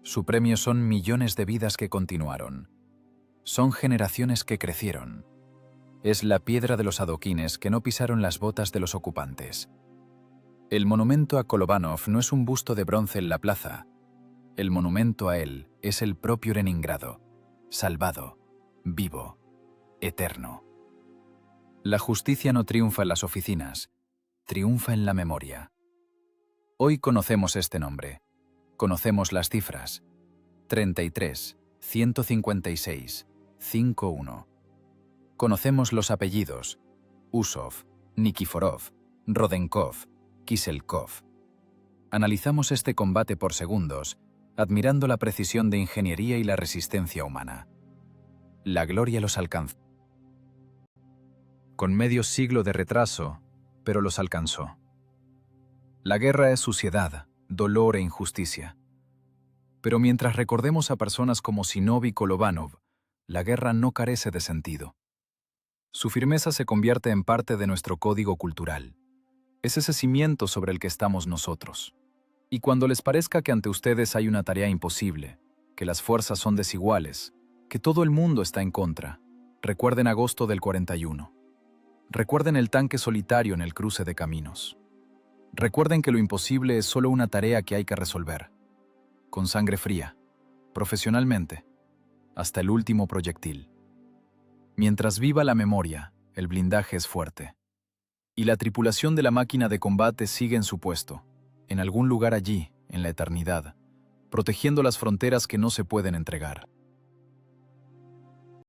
Su premio son millones de vidas que continuaron. Son generaciones que crecieron. Es la piedra de los adoquines que no pisaron las botas de los ocupantes. El monumento a Kolobánov no es un busto de bronce en la plaza. El monumento a él es el propio Leningrado, salvado, vivo, eterno. La justicia no triunfa en las oficinas, triunfa en la memoria. Hoy conocemos este nombre, conocemos las cifras, 33, 156, 51. Conocemos los apellidos, Usov, Nikiforov, Rodenkov, Kiselkov. Analizamos este combate por segundos, admirando la precisión de ingeniería y la resistencia humana. La gloria los alcanzó. Con medio siglo de retraso, pero los alcanzó. La guerra es suciedad, dolor e injusticia. Pero mientras recordemos a personas como Zinovy Kolobánov, la guerra no carece de sentido. Su firmeza se convierte en parte de nuestro código cultural. Es ese cimiento sobre el que estamos nosotros. Y cuando les parezca que ante ustedes hay una tarea imposible, que las fuerzas son desiguales, que todo el mundo está en contra, recuerden agosto del 41. Recuerden el tanque solitario en el cruce de caminos. Recuerden que lo imposible es solo una tarea que hay que resolver. Con sangre fría, profesionalmente, hasta el último proyectil. Mientras viva la memoria, el blindaje es fuerte. Y la tripulación de la máquina de combate sigue en su puesto, en algún lugar allí, en la eternidad, protegiendo las fronteras que no se pueden entregar.